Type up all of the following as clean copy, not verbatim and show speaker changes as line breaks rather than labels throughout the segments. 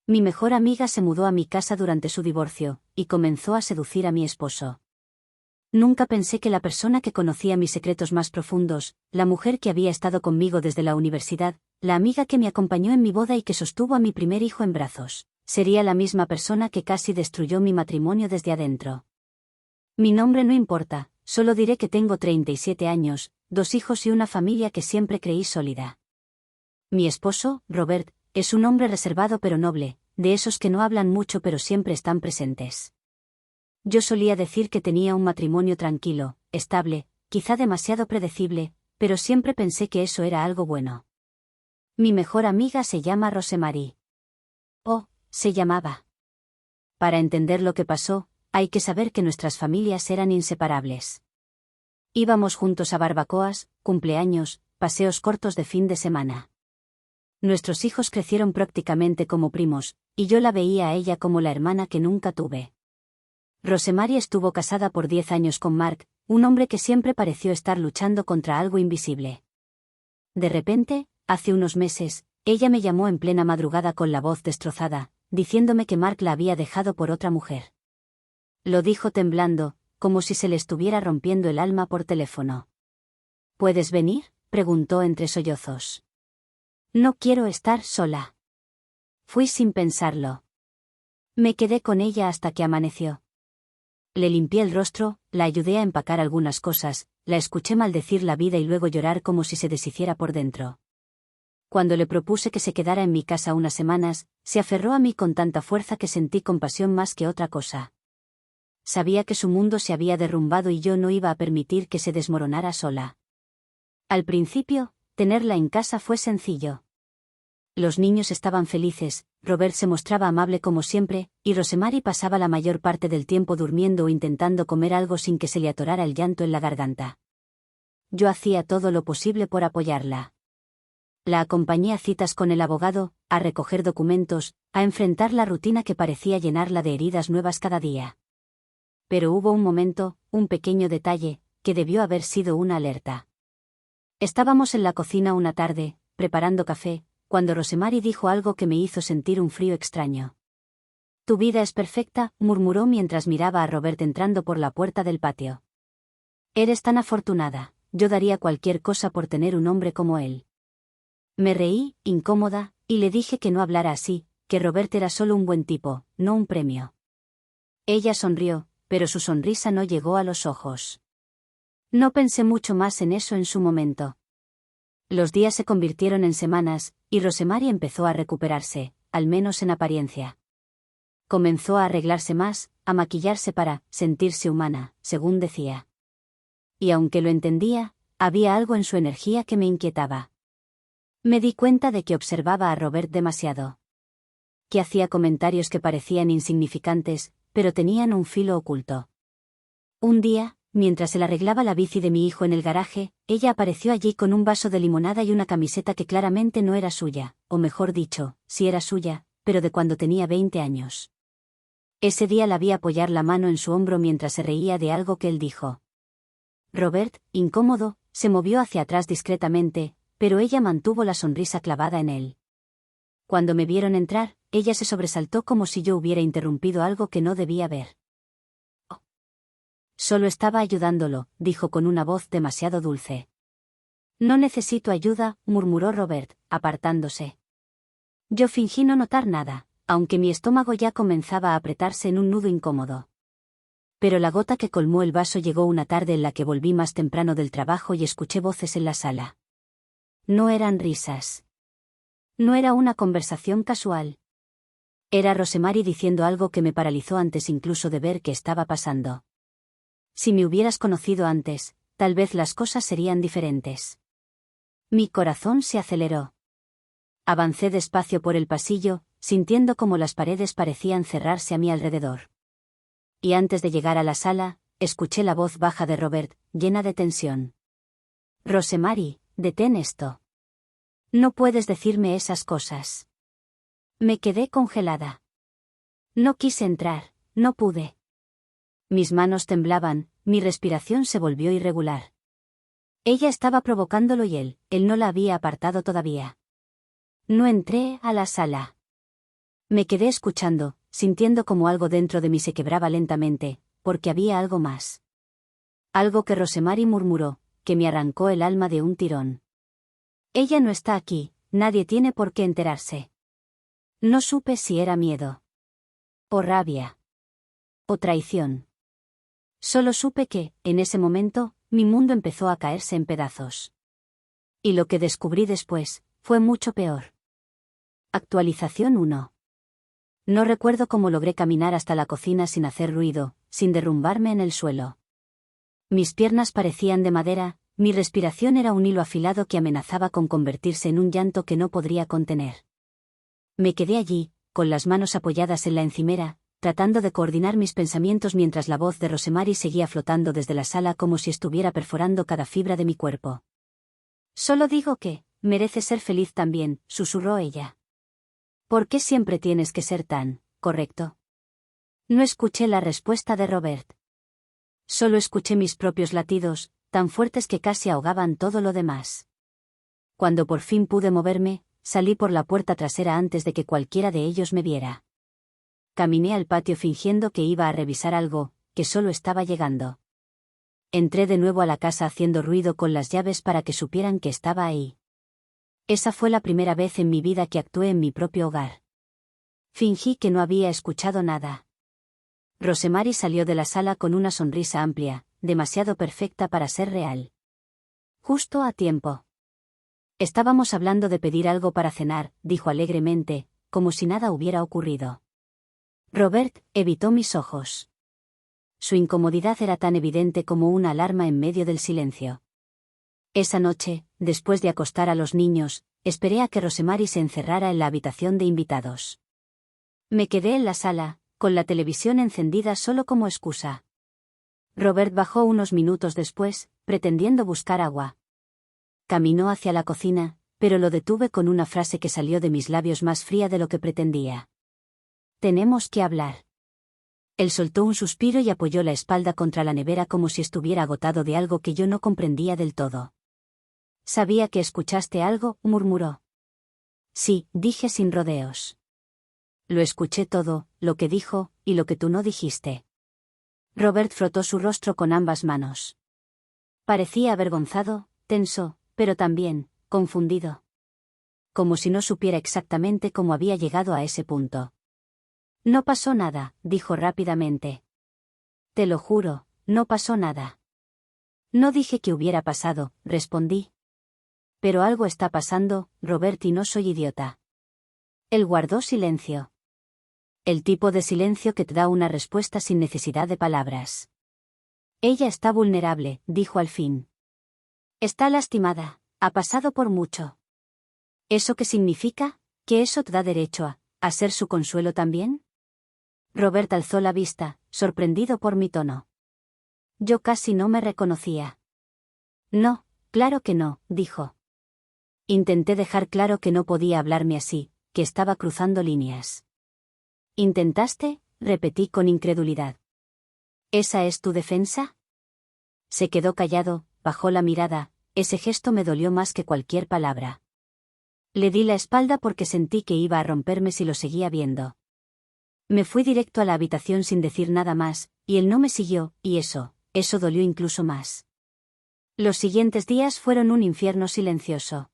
Mi mejor amiga se mudó a mi casa durante su divorcio, y comenzó a seducir a mi esposo. Nunca pensé que la persona que conocía mis secretos más profundos, la mujer que había estado conmigo desde la universidad, la amiga que me acompañó en mi boda y que sostuvo a mi primer hijo en brazos, sería la misma persona que casi destruyó mi matrimonio desde adentro. Mi nombre no importa, solo diré que tengo 37 años, 2 hijos y una familia que siempre creí sólida. Mi esposo, Robert, es un hombre reservado pero noble, de esos que no hablan mucho pero siempre están presentes. Yo solía decir que tenía un matrimonio tranquilo, estable, quizá demasiado predecible, pero siempre pensé que eso era algo bueno. Mi mejor amiga se llama Rosemary. Oh, se llamaba. Para entender lo que pasó, hay que saber que nuestras familias eran inseparables. Íbamos juntos a barbacoas, cumpleaños, paseos cortos de fin de semana. Nuestros hijos crecieron prácticamente como primos, y yo la veía a ella como la hermana que nunca tuve. Rosemary estuvo casada por 10 años con Mark, un hombre que siempre pareció estar luchando contra algo invisible. De repente, hace unos meses, ella me llamó en plena madrugada con la voz destrozada, diciéndome que Mark la había dejado por otra mujer. Lo dijo temblando, como si se le estuviera rompiendo el alma por teléfono. ¿Puedes venir?, preguntó entre sollozos. No quiero estar sola. Fui sin pensarlo. Me quedé con ella hasta que amaneció. Le limpié el rostro, la ayudé a empacar algunas cosas, la escuché maldecir la vida y luego llorar como si se deshiciera por dentro. Cuando le propuse que se quedara en mi casa unas semanas, se aferró a mí con tanta fuerza que sentí compasión más que otra cosa. Sabía que su mundo se había derrumbado y yo no iba a permitir que se desmoronara sola. Al principio, tenerla en casa fue sencillo. Los niños estaban felices, Robert se mostraba amable como siempre, y Rosemary pasaba la mayor parte del tiempo durmiendo o intentando comer algo sin que se le atorara el llanto en la garganta. Yo hacía todo lo posible por apoyarla. La acompañé a citas con el abogado, a recoger documentos, a enfrentar la rutina que parecía llenarla de heridas nuevas cada día. Pero hubo un momento, un pequeño detalle, que debió haber sido una alerta. Estábamos en la cocina una tarde, preparando café, cuando Rosemary dijo algo que me hizo sentir un frío extraño. «Tu vida es perfecta», murmuró mientras miraba a Robert entrando por la puerta del patio. «Eres tan afortunada, yo daría cualquier cosa por tener un hombre como él». Me reí, incómoda, y le dije que no hablara así, que Robert era solo un buen tipo, no un premio. Ella sonrió, pero su sonrisa no llegó a los ojos. No pensé mucho más en eso en su momento. Los días se convirtieron en semanas, y Rosemary empezó a recuperarse, al menos en apariencia. Comenzó a arreglarse más, a maquillarse para sentirse humana, según decía. Y aunque lo entendía, había algo en su energía que me inquietaba. Me di cuenta de que observaba a Robert demasiado. Que hacía comentarios que parecían insignificantes, pero tenían un filo oculto. Un día, mientras él arreglaba la bici de mi hijo en el garaje, ella apareció allí con un vaso de limonada y una camiseta que claramente no era suya, o mejor dicho, sí era suya, pero de cuando tenía 20 años. Ese día la vi apoyar la mano en su hombro mientras se reía de algo que él dijo. Robert, incómodo, se movió hacia atrás discretamente, pero ella mantuvo la sonrisa clavada en él. Cuando me vieron entrar, ella se sobresaltó como si yo hubiera interrumpido algo que no debía ver. Solo estaba ayudándolo, dijo con una voz demasiado dulce. No necesito ayuda, murmuró Robert, apartándose. Yo fingí no notar nada, aunque mi estómago ya comenzaba a apretarse en un nudo incómodo. Pero la gota que colmó el vaso llegó una tarde en la que volví más temprano del trabajo y escuché voces en la sala. No eran risas. No era una conversación casual. Era Rosemary diciendo algo que me paralizó antes incluso de ver qué estaba pasando. Si me hubieras conocido antes, tal vez las cosas serían diferentes. Mi corazón se aceleró. Avancé despacio por el pasillo, sintiendo como las paredes parecían cerrarse a mi alrededor. Y antes de llegar a la sala, escuché la voz baja de Robert, llena de tensión. Rosemary, detén esto. No puedes decirme esas cosas. Me quedé congelada. No quise entrar, no pude. Mis manos temblaban, mi respiración se volvió irregular. Ella estaba provocándolo y él no la había apartado todavía. No entré a la sala. Me quedé escuchando, sintiendo como algo dentro de mí se quebraba lentamente, porque había algo más. Algo que Rosemary murmuró, que me arrancó el alma de un tirón. Ella no está aquí, nadie tiene por qué enterarse. No supe si era miedo. O rabia. O traición. Solo supe que, en ese momento, mi mundo empezó a caerse en pedazos. Y lo que descubrí después, fue mucho peor. Actualización 1. No recuerdo cómo logré caminar hasta la cocina sin hacer ruido, sin derrumbarme en el suelo. Mis piernas parecían de madera, mi respiración era un hilo afilado que amenazaba con convertirse en un llanto que no podría contener. Me quedé allí, con las manos apoyadas en la encimera, tratando de coordinar mis pensamientos mientras la voz de Rosemary seguía flotando desde la sala como si estuviera perforando cada fibra de mi cuerpo. Solo digo que, mereces ser feliz también, susurró ella. ¿Por qué siempre tienes que ser tan, correcto? No escuché la respuesta de Robert. Solo escuché mis propios latidos, tan fuertes que casi ahogaban todo lo demás. Cuando por fin pude moverme, salí por la puerta trasera antes de que cualquiera de ellos me viera. Caminé al patio fingiendo que iba a revisar algo, que solo estaba llegando. Entré de nuevo a la casa haciendo ruido con las llaves para que supieran que estaba ahí. Esa fue la primera vez en mi vida que actué en mi propio hogar. Fingí que no había escuchado nada. Rosemary salió de la sala con una sonrisa amplia, demasiado perfecta para ser real. Justo a tiempo. Estábamos hablando de pedir algo para cenar, dijo alegremente, como si nada hubiera ocurrido. Robert evitó mis ojos. Su incomodidad era tan evidente como una alarma en medio del silencio. Esa noche, después de acostar a los niños, esperé a que Rosemary se encerrara en la habitación de invitados. Me quedé en la sala, con la televisión encendida solo como excusa. Robert bajó unos minutos después, pretendiendo buscar agua. Caminó hacia la cocina, pero lo detuve con una frase que salió de mis labios más fría de lo que pretendía. Tenemos que hablar. Él soltó un suspiro y apoyó la espalda contra la nevera como si estuviera agotado de algo que yo no comprendía del todo. Sabía que escuchaste algo, murmuró. Sí, dije sin rodeos. Lo escuché todo, lo que dijo, y lo que tú no dijiste. Robert frotó su rostro con ambas manos. Parecía avergonzado, tenso, pero también, confundido. Como si no supiera exactamente cómo había llegado a ese punto. No pasó nada, dijo rápidamente. Te lo juro, no pasó nada. No dije que hubiera pasado, respondí. Pero algo está pasando, Robert, y no soy idiota. Él guardó silencio. El tipo de silencio que te da una respuesta sin necesidad de palabras. Ella está vulnerable, dijo al fin. Está lastimada, ha pasado por mucho. ¿Eso qué significa? ¿Que eso te da derecho a ser su consuelo también? Robert alzó la vista, sorprendido por mi tono. Yo casi no me reconocía. No, claro que no, dijo. Intenté dejar claro que no podía hablarme así, que estaba cruzando líneas. ¿Intentaste? Repetí con incredulidad. ¿Esa es tu defensa? Se quedó callado, bajó la mirada, ese gesto me dolió más que cualquier palabra. Le di la espalda porque sentí que iba a romperme si lo seguía viendo. Me fui directo a la habitación sin decir nada más, y él no me siguió, y eso dolió incluso más. Los siguientes días fueron un infierno silencioso.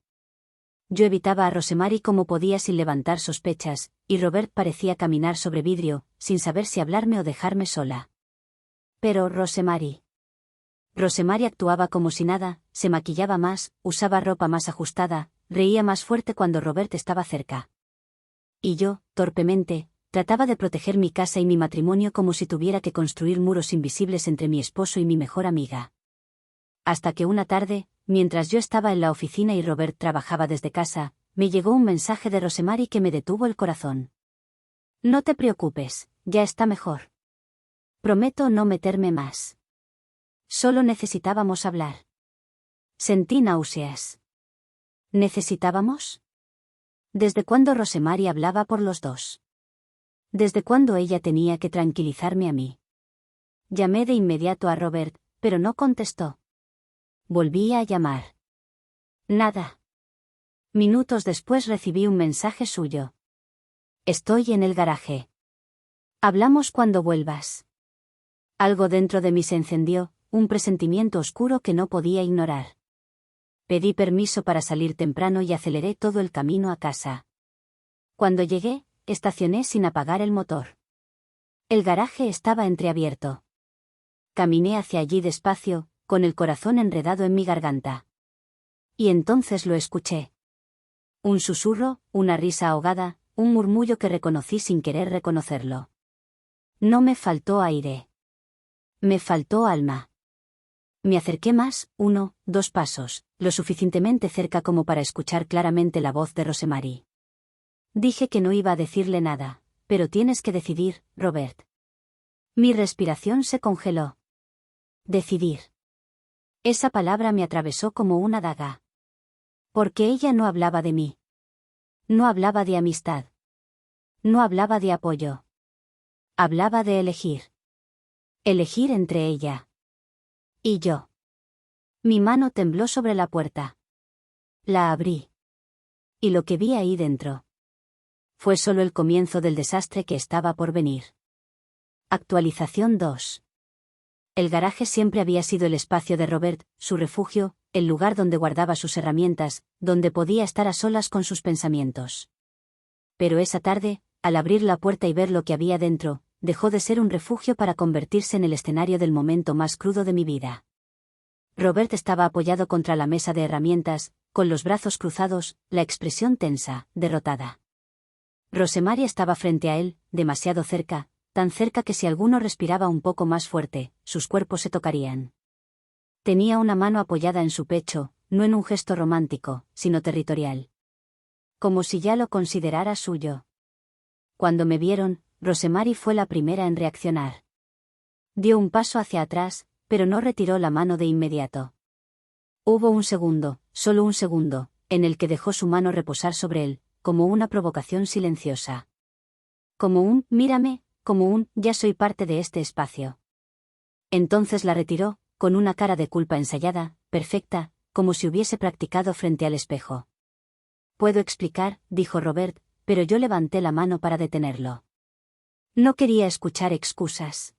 Yo evitaba a Rosemary como podía sin levantar sospechas, y Robert parecía caminar sobre vidrio, sin saber si hablarme o dejarme sola. Pero Rosemary actuaba como si nada, se maquillaba más, usaba ropa más ajustada, reía más fuerte cuando Robert estaba cerca. Y yo, torpemente, trataba de proteger mi casa y mi matrimonio como si tuviera que construir muros invisibles entre mi esposo y mi mejor amiga. Hasta que una tarde, mientras yo estaba en la oficina y Robert trabajaba desde casa, me llegó un mensaje de Rosemary que me detuvo el corazón. No te preocupes, ya está mejor. Prometo no meterme más. Solo necesitábamos hablar. Sentí náuseas. ¿Necesitábamos? ¿Desde cuándo Rosemary hablaba por los dos? ¿Desde cuándo ella tenía que tranquilizarme a mí? Llamé de inmediato a Robert, pero no contestó. Volví a llamar. Nada. Minutos después recibí un mensaje suyo. Estoy en el garaje. Hablamos cuando vuelvas. Algo dentro de mí se encendió, un presentimiento oscuro que no podía ignorar. Pedí permiso para salir temprano y aceleré todo el camino a casa. Cuando llegué, estacioné sin apagar el motor. El garaje estaba entreabierto. Caminé hacia allí despacio, con el corazón enredado en mi garganta. Y entonces lo escuché. Un susurro, una risa ahogada, un murmullo que reconocí sin querer reconocerlo. No me faltó aire. Me faltó alma. Me acerqué más, 1, 2 pasos, lo suficientemente cerca como para escuchar claramente la voz de Rosemary. Dije que no iba a decirle nada, pero tienes que decidir, Robert. Mi respiración se congeló. Decidir. Esa palabra me atravesó como una daga. Porque ella no hablaba de mí. No hablaba de amistad. No hablaba de apoyo. Hablaba de elegir. Elegir entre ella y yo. Mi mano tembló sobre la puerta. La abrí. Y lo que vi ahí dentro fue solo el comienzo del desastre que estaba por venir. Actualización 2. El garaje siempre había sido el espacio de Robert, su refugio, el lugar donde guardaba sus herramientas, donde podía estar a solas con sus pensamientos. Pero esa tarde, al abrir la puerta y ver lo que había dentro, dejó de ser un refugio para convertirse en el escenario del momento más crudo de mi vida. Robert estaba apoyado contra la mesa de herramientas, con los brazos cruzados, la expresión tensa, derrotada. Rosemary estaba frente a él, demasiado cerca, tan cerca que si alguno respiraba un poco más fuerte, sus cuerpos se tocarían. Tenía una mano apoyada en su pecho, no en un gesto romántico, sino territorial. Como si ya lo considerara suyo. Cuando me vieron, Rosemary fue la primera en reaccionar. Dio un paso hacia atrás, pero no retiró la mano de inmediato. Hubo un segundo, solo un segundo, en el que dejó su mano reposar sobre él, como una provocación silenciosa. Como un, mírame, como un, ya soy parte de este espacio. Entonces la retiró, con una cara de culpa ensayada, perfecta, como si hubiese practicado frente al espejo. Puedo explicar, dijo Robert, pero yo levanté la mano para detenerlo. No quería escuchar excusas.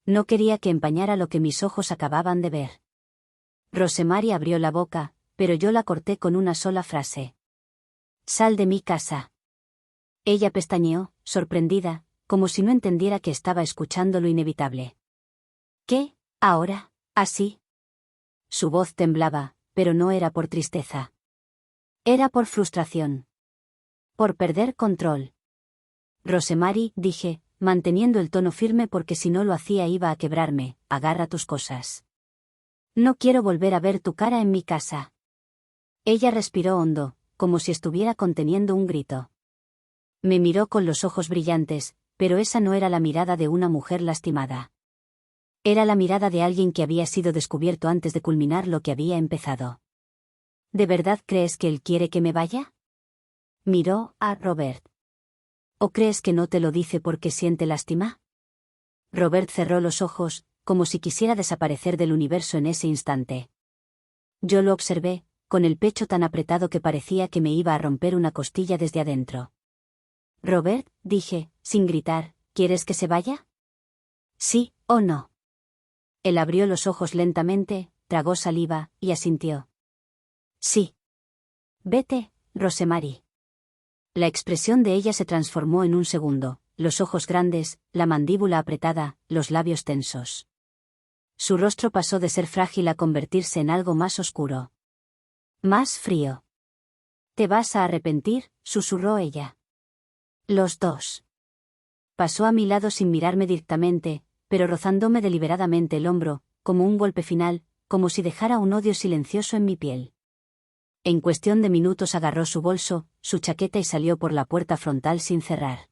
No quería que empañara lo que mis ojos acababan de ver. Rosemary abrió la boca, pero yo la corté con una sola frase. Sal de mi casa. Ella pestañeó, sorprendida, como si no entendiera que estaba escuchando lo inevitable. ¿Qué? ¿Ahora? ¿Así? Su voz temblaba, pero no era por tristeza. Era por frustración. Por perder control. Rosemary, dije, manteniendo el tono firme porque si no lo hacía iba a quebrarme, agarra tus cosas. No quiero volver a ver tu cara en mi casa. Ella respiró hondo, como si estuviera conteniendo un grito. Me miró con los ojos brillantes, pero esa no era la mirada de una mujer lastimada. Era la mirada de alguien que había sido descubierto antes de culminar lo que había empezado. ¿De verdad crees que él quiere que me vaya? Miró a Robert. ¿O crees que no te lo dice porque siente lástima? Robert cerró los ojos, como si quisiera desaparecer del universo en ese instante. Yo lo observé, con el pecho tan apretado que parecía que me iba a romper una costilla desde adentro. Robert, dije, sin gritar, ¿quieres que se vaya? ¿Sí o no? Él abrió los ojos lentamente, tragó saliva, y asintió. Sí. Vete, Rosemary. La expresión de ella se transformó en un segundo, los ojos grandes, la mandíbula apretada, los labios tensos. Su rostro pasó de ser frágil a convertirse en algo más oscuro. Más frío. «Te vas a arrepentir», susurró ella. Los dos. Pasó a mi lado sin mirarme directamente, pero rozándome deliberadamente el hombro, como un golpe final, como si dejara un odio silencioso en mi piel. En cuestión de minutos agarró su bolso, su chaqueta y salió por la puerta frontal sin cerrar.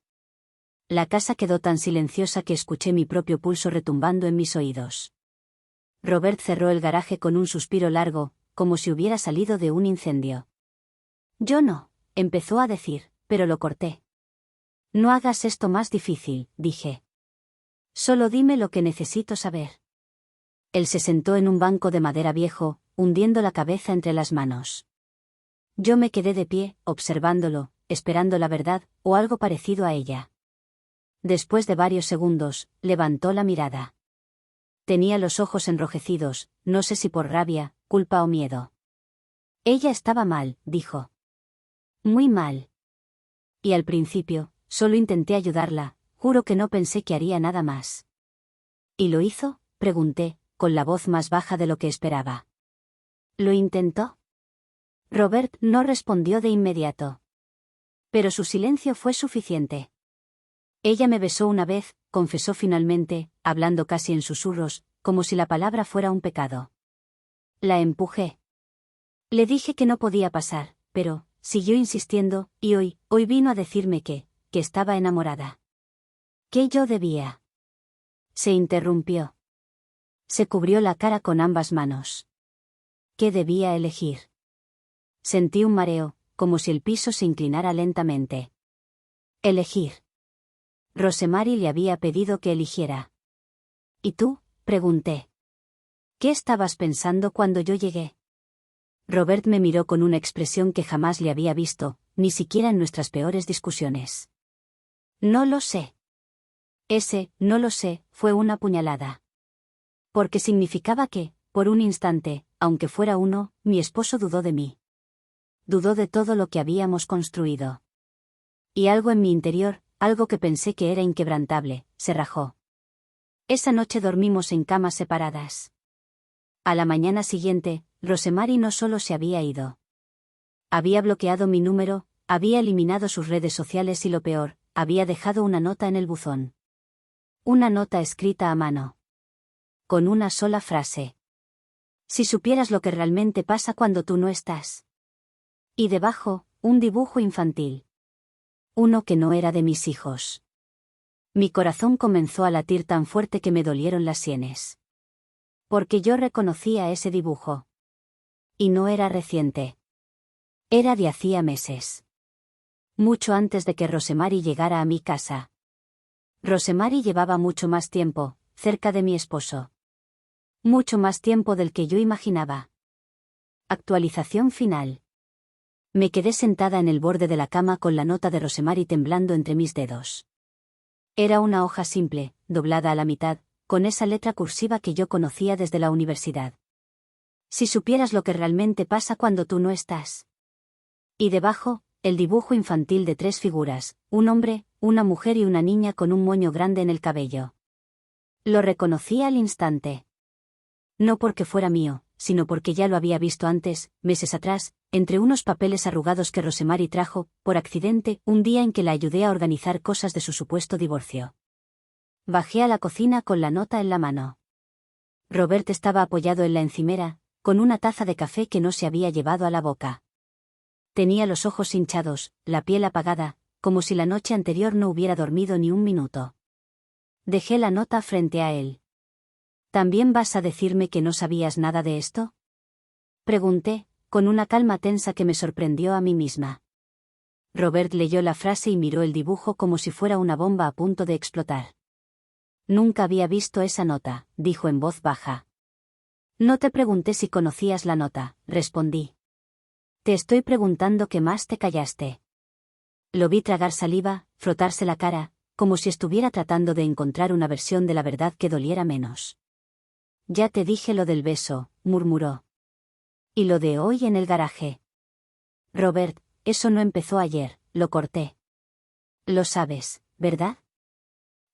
La casa quedó tan silenciosa que escuché mi propio pulso retumbando en mis oídos. Robert cerró el garaje con un suspiro largo, como si hubiera salido de un incendio. Yo no, empezó a decir, pero lo corté. No hagas esto más difícil, dije. Solo dime lo que necesito saber. Él se sentó en un banco de madera viejo, hundiendo la cabeza entre las manos. Yo me quedé de pie, observándolo, esperando la verdad, o algo parecido a ella. Después de varios segundos, levantó la mirada. Tenía los ojos enrojecidos, no sé si por rabia, culpa o miedo. Ella estaba mal, dijo. Muy mal. Y al principio, solo intenté ayudarla, juro que no pensé que haría nada más. ¿Y lo hizo?, pregunté, con la voz más baja de lo que esperaba. ¿Lo intentó? Robert no respondió de inmediato. Pero su silencio fue suficiente. Ella me besó una vez, confesó finalmente, hablando casi en susurros, como si la palabra fuera un pecado. La empujé. Le dije que no podía pasar, pero, siguió insistiendo, y hoy vino a decirme que estaba enamorada. ¿Qué yo debía? Se interrumpió. Se cubrió la cara con ambas manos. ¿Qué debía elegir? Sentí un mareo, como si el piso se inclinara lentamente. Elegir. Rosemary le había pedido que eligiera. ¿Y tú?, pregunté. ¿Qué estabas pensando cuando yo llegué? Robert me miró con una expresión que jamás le había visto, ni siquiera en nuestras peores discusiones. No lo sé. Ese, no lo sé, fue una puñalada. Porque significaba que, por un instante, aunque fuera uno, mi esposo dudó de mí. Dudó de todo lo que habíamos construido. Y algo en mi interior, algo que pensé que era inquebrantable, se rajó. Esa noche dormimos en camas separadas. A la mañana siguiente, Rosemary no solo se había ido. Había bloqueado mi número, había eliminado sus redes sociales y lo peor, había dejado una nota en el buzón. Una nota escrita a mano. Con una sola frase. Si supieras lo que realmente pasa cuando tú no estás. Y debajo, un dibujo infantil. Uno que no era de mis hijos. Mi corazón comenzó a latir tan fuerte que me dolieron las sienes. Porque yo reconocía ese dibujo. Y no era reciente. Era de hacía meses. Mucho antes de que Rosemary llegara a mi casa. Rosemary llevaba mucho más tiempo, cerca de mi esposo. Mucho más tiempo del que yo imaginaba. Actualización final. Me quedé sentada en el borde de la cama con la nota de Rosemary temblando entre mis dedos. Era una hoja simple, doblada a la mitad, con esa letra cursiva que yo conocía desde la universidad. Si supieras lo que realmente pasa cuando tú no estás. Y debajo, el dibujo infantil de 3 figuras, un hombre, una mujer y una niña con un moño grande en el cabello. Lo reconocí al instante. No porque fuera mío, sino porque ya lo había visto antes, meses atrás, entre unos papeles arrugados que Rosemary trajo, por accidente, un día en que la ayudé a organizar cosas de su supuesto divorcio. Bajé a la cocina con la nota en la mano. Robert estaba apoyado en la encimera, con una taza de café que no se había llevado a la boca. Tenía los ojos hinchados, la piel apagada, como si la noche anterior no hubiera dormido ni un minuto. Dejé la nota frente a él. ¿También vas a decirme que no sabías nada de esto? Pregunté, con una calma tensa que me sorprendió a mí misma. Robert leyó la frase y miró el dibujo como si fuera una bomba a punto de explotar. Nunca había visto esa nota, dijo en voz baja. No te pregunté si conocías la nota, respondí. Te estoy preguntando qué más te callaste. Lo vi tragar saliva, frotarse la cara, como si estuviera tratando de encontrar una versión de la verdad que doliera menos. Ya te dije lo del beso, murmuró. Y lo de hoy en el garaje. Robert, eso no empezó ayer, lo corté. Lo sabes, ¿verdad?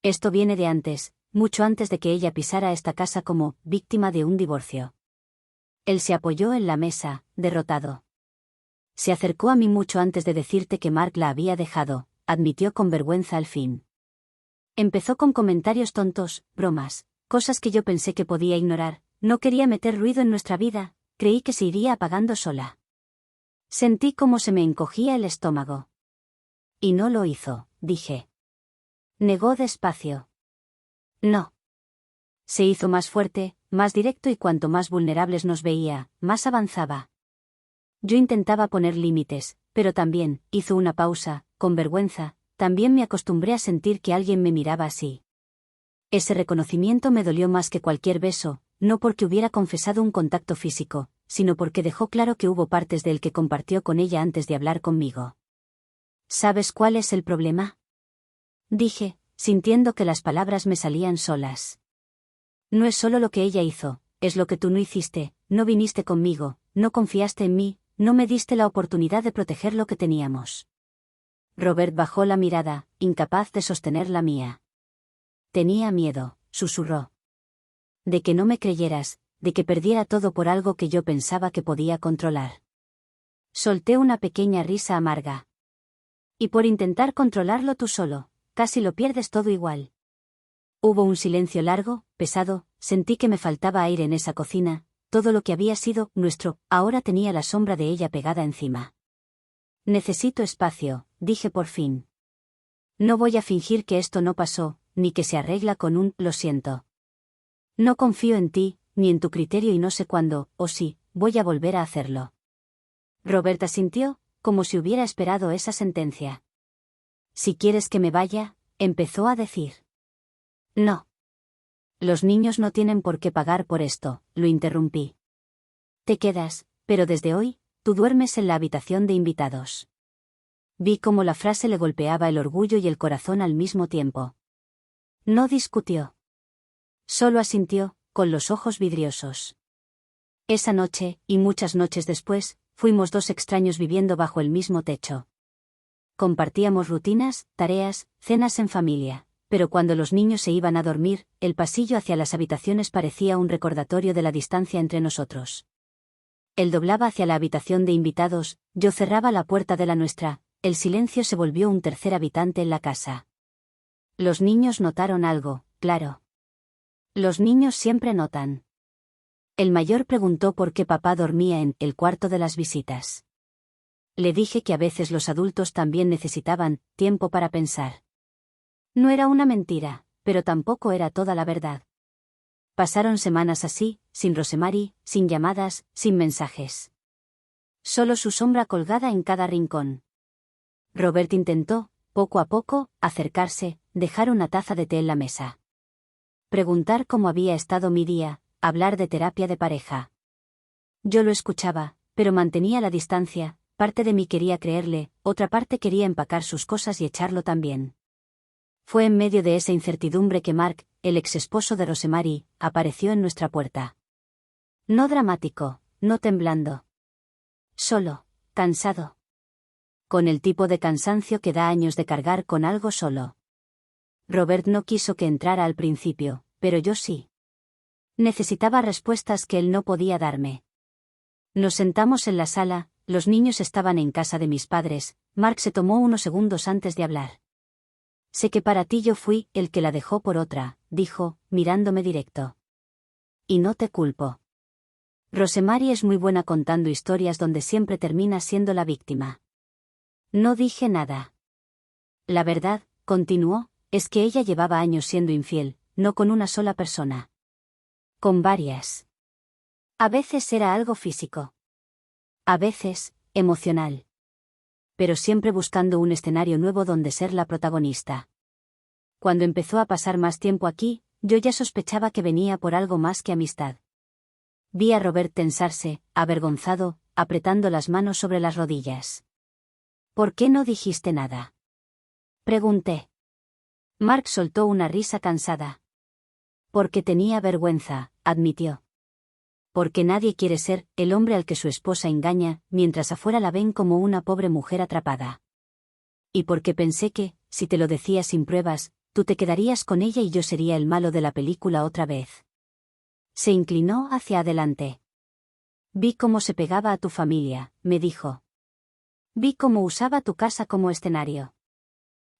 Esto viene de antes, mucho antes de que ella pisara esta casa como víctima de un divorcio. Él se apoyó en la mesa, derrotado. Se acercó a mí mucho antes de decirte que Mark la había dejado, admitió con vergüenza al fin. Empezó con comentarios tontos, bromas, cosas que yo pensé que podía ignorar, no quería meter ruido en nuestra vida, creí que se iría apagando sola. Sentí como se me encogía el estómago. Y no lo hizo, dije. Negó despacio. No. Se hizo más fuerte, más directo y cuanto más vulnerables nos veía, más avanzaba. Yo intentaba poner límites, pero también, hizo una pausa, con vergüenza, también me acostumbré a sentir que alguien me miraba así. Ese reconocimiento me dolió más que cualquier beso, no porque hubiera confesado un contacto físico, sino porque dejó claro que hubo partes de él que compartió con ella antes de hablar conmigo. ¿Sabes cuál es el problema? Dije, sintiendo que las palabras me salían solas. No es solo lo que ella hizo, es lo que tú no hiciste, no viniste conmigo, no confiaste en mí, no me diste la oportunidad de proteger lo que teníamos. Robert bajó la mirada, incapaz de sostener la mía. Tenía miedo, susurró. De que no me creyeras, de que perdiera todo por algo que yo pensaba que podía controlar. Solté una pequeña risa amarga. Y por intentar controlarlo tú solo, casi lo pierdes todo igual. Hubo un silencio largo, pesado, sentí que me faltaba aire en esa cocina, todo lo que había sido nuestro, ahora tenía la sombra de ella pegada encima. Necesito espacio, dije por fin. No voy a fingir que esto no pasó, ni que se arregla con un lo siento. No confío en ti, ni en tu criterio y no sé cuándo, o sí, voy a volver a hacerlo. Roberta asintió, como si hubiera esperado esa sentencia. Si quieres que me vaya, empezó a decir. No. Los niños no tienen por qué pagar por esto, lo interrumpí. Te quedas, pero desde hoy, tú duermes en la habitación de invitados. Vi cómo la frase le golpeaba el orgullo y el corazón al mismo tiempo. No discutió. Solo asintió, con los ojos vidriosos. Esa noche, y muchas noches después, fuimos dos extraños viviendo bajo el mismo techo. Compartíamos rutinas, tareas, cenas en familia, pero cuando los niños se iban a dormir, el pasillo hacia las habitaciones parecía un recordatorio de la distancia entre nosotros. Él doblaba hacia la habitación de invitados, yo cerraba la puerta de la nuestra, el silencio se volvió un tercer habitante en la casa. Los niños notaron algo, claro. Los niños siempre notan. El mayor preguntó por qué papá dormía en el cuarto de las visitas. Le dije que a veces los adultos también necesitaban tiempo para pensar. No era una mentira, pero tampoco era toda la verdad. Pasaron semanas así, sin Rosemary, sin llamadas, sin mensajes. Solo su sombra colgada en cada rincón. Robert intentó, poco a poco, acercarse, dejar una taza de té en la mesa. Preguntar cómo había estado mi día, hablar de terapia de pareja. Yo lo escuchaba, pero mantenía la distancia, parte de mí quería creerle, otra parte quería empacar sus cosas y echarlo también. Fue en medio de esa incertidumbre que Mark, el ex esposo de Rosemary, apareció en nuestra puerta. No dramático, no temblando. Solo, cansado. Con el tipo de cansancio que da años de cargar con algo solo. Robert no quiso que entrara al principio, pero yo sí. Necesitaba respuestas que él no podía darme. Nos sentamos en la sala, los niños estaban en casa de mis padres, Mark se tomó unos segundos antes de hablar. Sé que para ti yo fui el que la dejó por otra, dijo, mirándome directo. Y no te culpo. Rosemary es muy buena contando historias donde siempre termina siendo la víctima. No dije nada. La verdad, continuó, es que ella llevaba años siendo infiel, no con una sola persona. Con varias. A veces era algo físico. A veces, emocional. Pero siempre buscando un escenario nuevo donde ser la protagonista. Cuando empezó a pasar más tiempo aquí, yo ya sospechaba que venía por algo más que amistad. Vi a Robert tensarse, avergonzado, apretando las manos sobre las rodillas. ¿Por qué no dijiste nada? Pregunté. Mark soltó una risa cansada. Porque tenía vergüenza, admitió. Porque nadie quiere ser el hombre al que su esposa engaña, mientras afuera la ven como una pobre mujer atrapada. Y porque pensé que, si te lo decía sin pruebas, tú te quedarías con ella y yo sería el malo de la película otra vez. Se inclinó hacia adelante. Vi cómo se pegaba a tu familia, me dijo. Vi cómo usaba tu casa como escenario.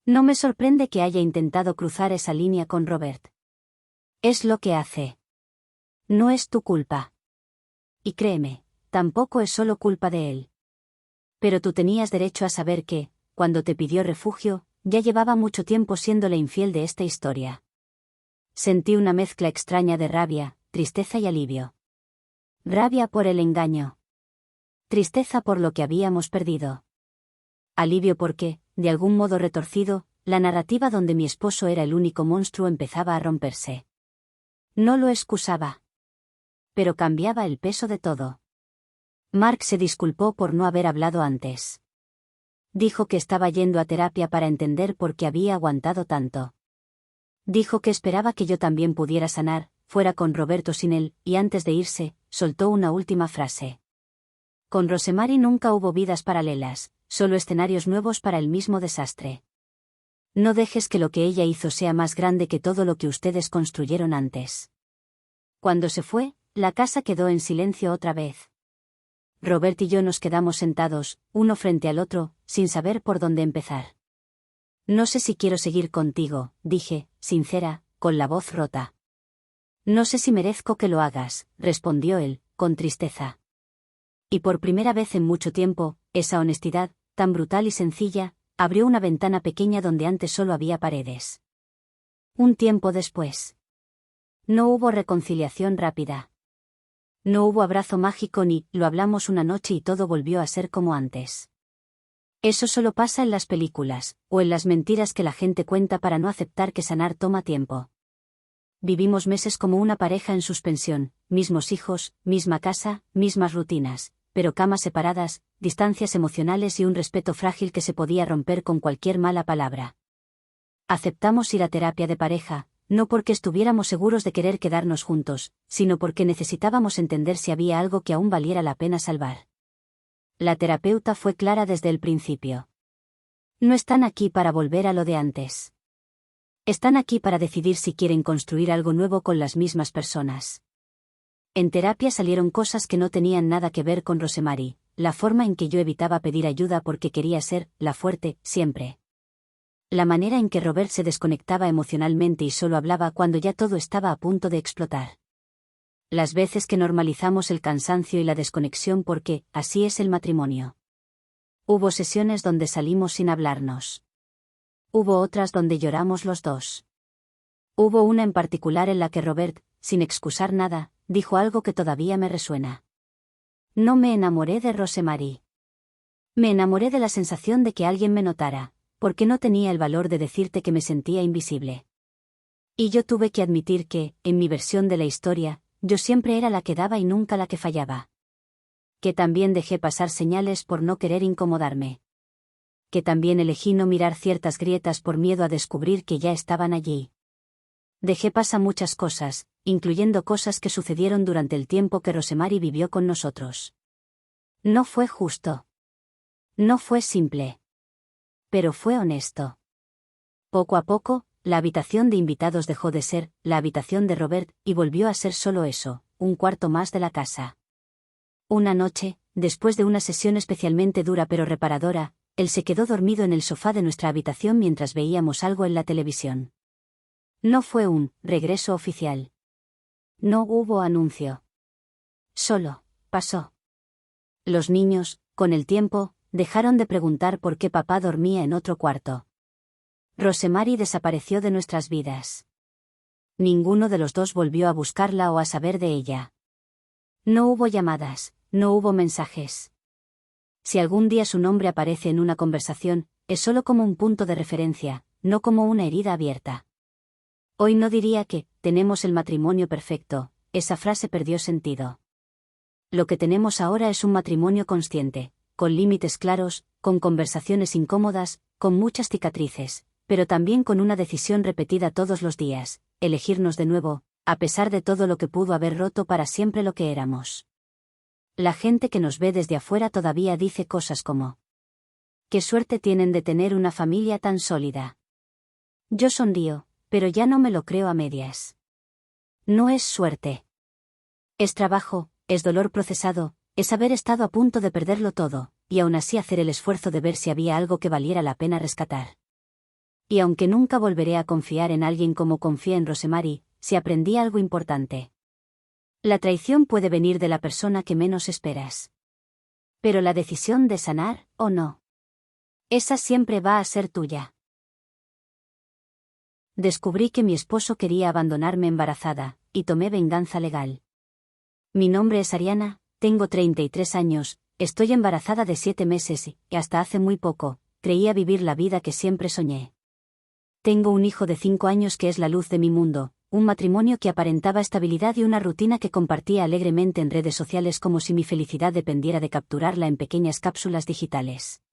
No me sorprende que haya intentado cruzar esa línea con Robert. Es lo que hace. No es tu culpa. Y créeme, tampoco es solo culpa de él. Pero tú tenías derecho a saber que, cuando te pidió refugio, ya llevaba mucho tiempo siéndole infiel de esta historia. Sentí una mezcla extraña de rabia, tristeza y alivio. Rabia por el engaño. Tristeza por lo que habíamos perdido. Alivio porque, de algún modo retorcido, la narrativa donde mi esposo era el único monstruo empezaba a romperse. No lo excusaba. Pero cambiaba el peso de todo. Mark se disculpó por no haber hablado antes. Dijo que estaba yendo a terapia para entender por qué había aguantado tanto. Dijo que esperaba que yo también pudiera sanar, fuera con Roberto o sin él, y antes de irse, soltó una última frase. Con Rosemary nunca hubo vidas paralelas, solo escenarios nuevos para el mismo desastre. No dejes que lo que ella hizo sea más grande que todo lo que ustedes construyeron antes. Cuando se fue, la casa quedó en silencio otra vez. Robert y yo nos quedamos sentados, uno frente al otro, sin saber por dónde empezar. No sé si quiero seguir contigo, dije, sincera, con la voz rota. No sé si merezco que lo hagas, respondió él, con tristeza. Y por primera vez en mucho tiempo, esa honestidad, tan brutal y sencilla, abrió una ventana pequeña donde antes solo había paredes. Un tiempo después. No hubo reconciliación rápida. No hubo abrazo mágico ni lo hablamos una noche y todo volvió a ser como antes. Eso solo pasa en las películas, o en las mentiras que la gente cuenta para no aceptar que sanar toma tiempo. Vivimos meses como una pareja en suspensión, mismos hijos, misma casa, mismas rutinas, pero camas separadas, distancias emocionales y un respeto frágil que se podía romper con cualquier mala palabra. Aceptamos ir a terapia de pareja, no porque estuviéramos seguros de querer quedarnos juntos, sino porque necesitábamos entender si había algo que aún valiera la pena salvar. La terapeuta fue clara desde el principio. No están aquí para volver a lo de antes. Están aquí para decidir si quieren construir algo nuevo con las mismas personas. En terapia salieron cosas que no tenían nada que ver con Rosemary, la forma en que yo evitaba pedir ayuda porque quería ser la fuerte, siempre. La manera en que Robert se desconectaba emocionalmente y solo hablaba cuando ya todo estaba a punto de explotar. Las veces que normalizamos el cansancio y la desconexión porque, así es el matrimonio. Hubo sesiones donde salimos sin hablarnos. Hubo otras donde lloramos los dos. Hubo una en particular en la que Robert, sin excusar nada, dijo algo que todavía me resuena. No me enamoré de Rosemary. Me enamoré de la sensación de que alguien me notara, porque no tenía el valor de decirte que me sentía invisible. Y yo tuve que admitir que, en mi versión de la historia, yo siempre era la que daba y nunca la que fallaba. Que también dejé pasar señales por no querer incomodarme. Que también elegí no mirar ciertas grietas por miedo a descubrir que ya estaban allí. Dejé pasar muchas cosas, incluyendo cosas que sucedieron durante el tiempo que Rosemary vivió con nosotros. No fue justo. No fue simple. Pero fue honesto. Poco a poco, la habitación de invitados dejó de ser la habitación de Robert y volvió a ser solo eso, un cuarto más de la casa. Una noche, después de una sesión especialmente dura pero reparadora, él se quedó dormido en el sofá de nuestra habitación mientras veíamos algo en la televisión. No fue un regreso oficial. No hubo anuncio. Solo pasó. Los niños, con el tiempo, dejaron de preguntar por qué papá dormía en otro cuarto. Rosemary desapareció de nuestras vidas. Ninguno de los dos volvió a buscarla o a saber de ella. No hubo llamadas, no hubo mensajes. Si algún día su nombre aparece en una conversación, es solo como un punto de referencia, no como una herida abierta. Hoy no diría que tenemos el matrimonio perfecto, esa frase perdió sentido. Lo que tenemos ahora es un matrimonio consciente, con límites claros, con conversaciones incómodas, con muchas cicatrices, pero también con una decisión repetida todos los días, elegirnos de nuevo, a pesar de todo lo que pudo haber roto para siempre lo que éramos. La gente que nos ve desde afuera todavía dice cosas como: «Qué suerte tienen de tener una familia tan sólida». Yo sonrío, pero ya no me lo creo a medias. No es suerte. Es trabajo, es dolor procesado, es haber estado a punto de perderlo todo, y aún así hacer el esfuerzo de ver si había algo que valiera la pena rescatar. Y aunque nunca volveré a confiar en alguien como confié en Rosemary, si aprendí algo importante. La traición puede venir de la persona que menos esperas. Pero la decisión de sanar, o no, esa siempre va a ser tuya. Descubrí que mi esposo quería abandonarme embarazada, y tomé venganza legal. Mi nombre es Ariana, tengo 33 años, estoy embarazada de 7 meses y, hasta hace muy poco, creía vivir la vida que siempre soñé. Tengo un hijo de 5 años que es la luz de mi mundo, un matrimonio que aparentaba estabilidad y una rutina que compartía alegremente en redes sociales como si mi felicidad dependiera de capturarla en pequeñas cápsulas digitales.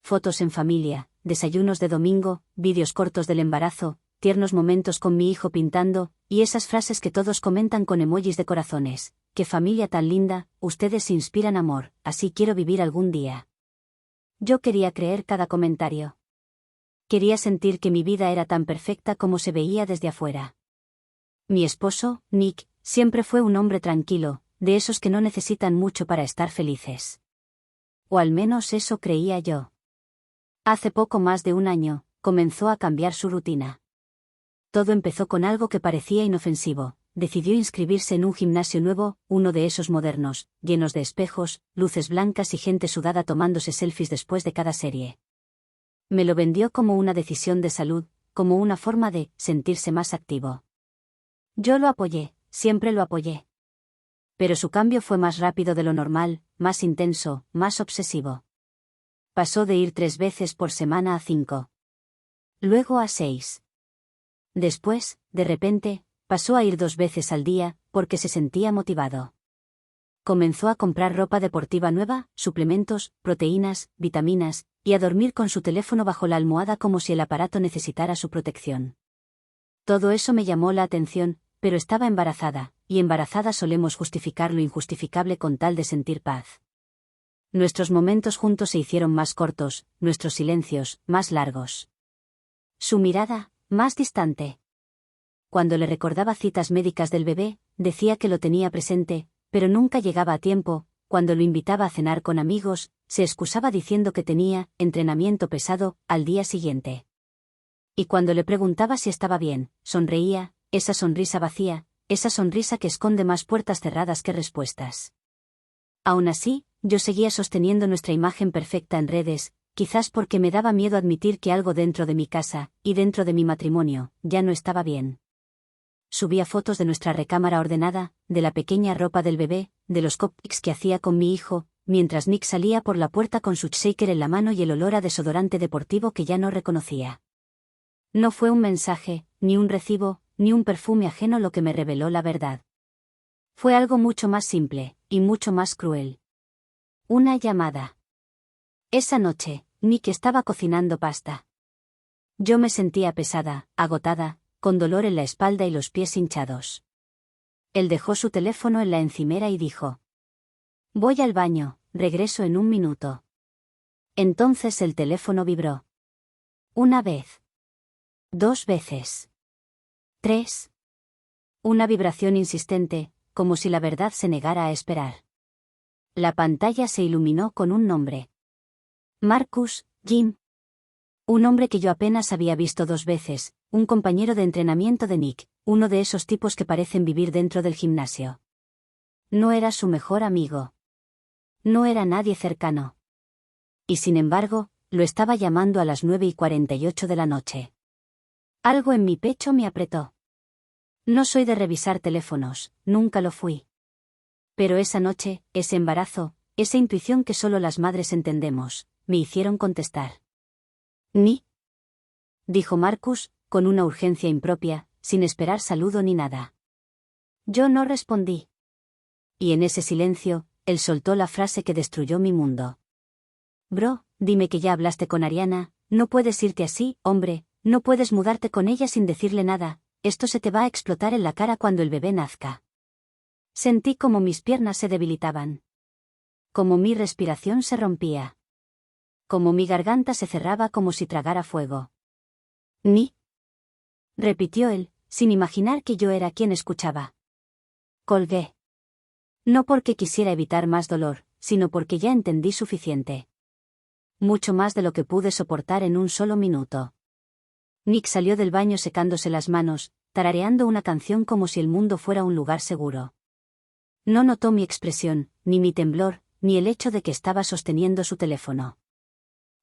fotos en familia, desayunos de domingo, vídeos cortos del embarazo, tiernos momentos con mi hijo pintando, y esas frases que todos comentan con emojis de corazones. ¡Qué familia tan linda! Ustedes inspiran amor, así quiero vivir algún día. Yo quería creer cada comentario. Quería sentir que mi vida era tan perfecta como se veía desde afuera. Mi esposo, Nick, siempre fue un hombre tranquilo, de esos que no necesitan mucho para estar felices. O al menos eso creía yo. Hace poco más de un año, comenzó a cambiar su rutina. Todo empezó con algo que parecía inofensivo. Decidió inscribirse en un gimnasio nuevo, uno de esos modernos, llenos de espejos, luces blancas y gente sudada tomándose selfies después de cada serie. Me lo vendió como una decisión de salud, como una forma de sentirse más activo. Yo lo apoyé, siempre lo apoyé. Pero su cambio fue más rápido de lo normal, más intenso, más obsesivo. Pasó de ir 3 veces por semana a 5. Luego a 6. Después, de repente, pasó a ir 2 veces al día, porque se sentía motivado. Comenzó a comprar ropa deportiva nueva, suplementos, proteínas, vitaminas, y a dormir con su teléfono bajo la almohada como si el aparato necesitara su protección. Todo eso me llamó la atención, pero estaba embarazada, y embarazada solemos justificar lo injustificable con tal de sentir paz. Nuestros momentos juntos se hicieron más cortos, nuestros silencios, más largos. Su mirada, más distante. Cuando le recordaba citas médicas del bebé, decía que lo tenía presente, pero nunca llegaba a tiempo. Cuando lo invitaba a cenar con amigos, se excusaba diciendo que tenía entrenamiento pesado al día siguiente. Y cuando le preguntaba si estaba bien, sonreía, esa sonrisa vacía, esa sonrisa que esconde más puertas cerradas que respuestas. Aún así, yo seguía sosteniendo nuestra imagen perfecta en redes, quizás porque me daba miedo admitir que algo dentro de mi casa, y dentro de mi matrimonio, ya no estaba bien. Subía fotos de nuestra recámara ordenada, de la pequeña ropa del bebé, de los cupcakes que hacía con mi hijo, mientras Nick salía por la puerta con su shaker en la mano y el olor a desodorante deportivo que ya no reconocía. No fue un mensaje, ni un recibo, ni un perfume ajeno lo que me reveló la verdad. Fue algo mucho más simple, y mucho más cruel. Una llamada. Esa noche, Nick estaba cocinando pasta. Yo me sentía pesada, agotada, con dolor en la espalda y los pies hinchados. Él dejó su teléfono en la encimera y dijo: «Voy al baño, regreso en un minuto». Entonces el teléfono vibró. 1 vez. 2 veces. 3. Una vibración insistente, como si la verdad se negara a esperar. La pantalla se iluminó con un nombre. Marcus, Jim. Un hombre que yo apenas había visto 2 veces, un compañero de entrenamiento de Nick, uno de esos tipos que parecen vivir dentro del gimnasio. No era su mejor amigo. No era nadie cercano. Y sin embargo, lo estaba llamando a las 9:48 de la noche. Algo en mi pecho me apretó. No soy de revisar teléfonos, nunca lo fui. Pero esa noche, ese embarazo, esa intuición que solo las madres entendemos, me hicieron contestar. «Ni», dijo Marcus, con una urgencia impropia, sin esperar saludo ni nada. Yo no respondí. Y en ese silencio, él soltó la frase que destruyó mi mundo. «Bro, dime que ya hablaste con Ariana, no puedes irte así, hombre, no puedes mudarte con ella sin decirle nada, esto se te va a explotar en la cara cuando el bebé nazca». Sentí como mis piernas se debilitaban. Como mi respiración se rompía. Como mi garganta se cerraba como si tragara fuego. «Ni», repitió él, sin imaginar que yo era quien escuchaba. Colgué. No porque quisiera evitar más dolor, sino porque ya entendí suficiente. Mucho más de lo que pude soportar en un solo minuto. Nick salió del baño secándose las manos, tarareando una canción como si el mundo fuera un lugar seguro. No notó mi expresión, ni mi temblor, ni el hecho de que estaba sosteniendo su teléfono.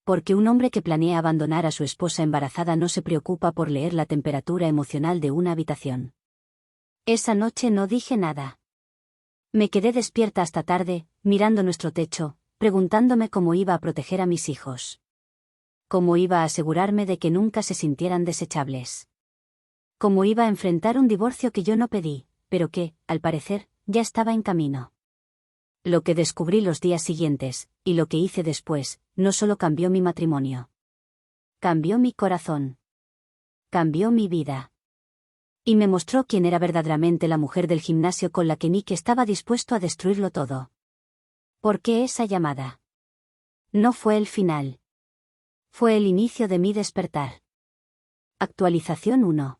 Porque un hombre que planea abandonar a su esposa embarazada no se preocupa por leer la temperatura emocional de una habitación. Esa noche no dije nada. Me quedé despierta hasta tarde, mirando nuestro techo, preguntándome cómo iba a proteger a mis hijos. Cómo iba a asegurarme de que nunca se sintieran desechables. Cómo iba a enfrentar un divorcio que yo no pedí, pero que, al parecer, ya estaba en camino. Lo que descubrí los días siguientes, y lo que hice después, no solo cambió mi matrimonio. Cambió mi corazón. Cambió mi vida. Y me mostró quién era verdaderamente la mujer del gimnasio con la que Nick estaba dispuesto a destruirlo todo. ¿Por qué esa llamada? No fue el final. Fue el inicio de mi despertar. Actualización 1.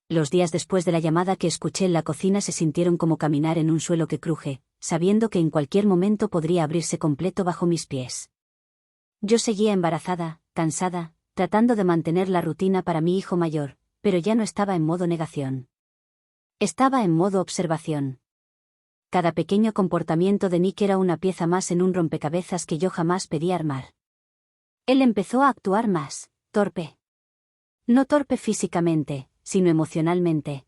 Los días después de la llamada que escuché en la cocina se sintieron como caminar en un suelo que cruje, sabiendo que en cualquier momento podría abrirse completo bajo mis pies. Yo seguía embarazada, cansada, tratando de mantener la rutina para mi hijo mayor, pero ya no estaba en modo negación. Estaba en modo observación. Cada pequeño comportamiento de Nick era una pieza más en un rompecabezas que yo jamás pedí armar. Él empezó a actuar más torpe. No torpe físicamente, sino emocionalmente.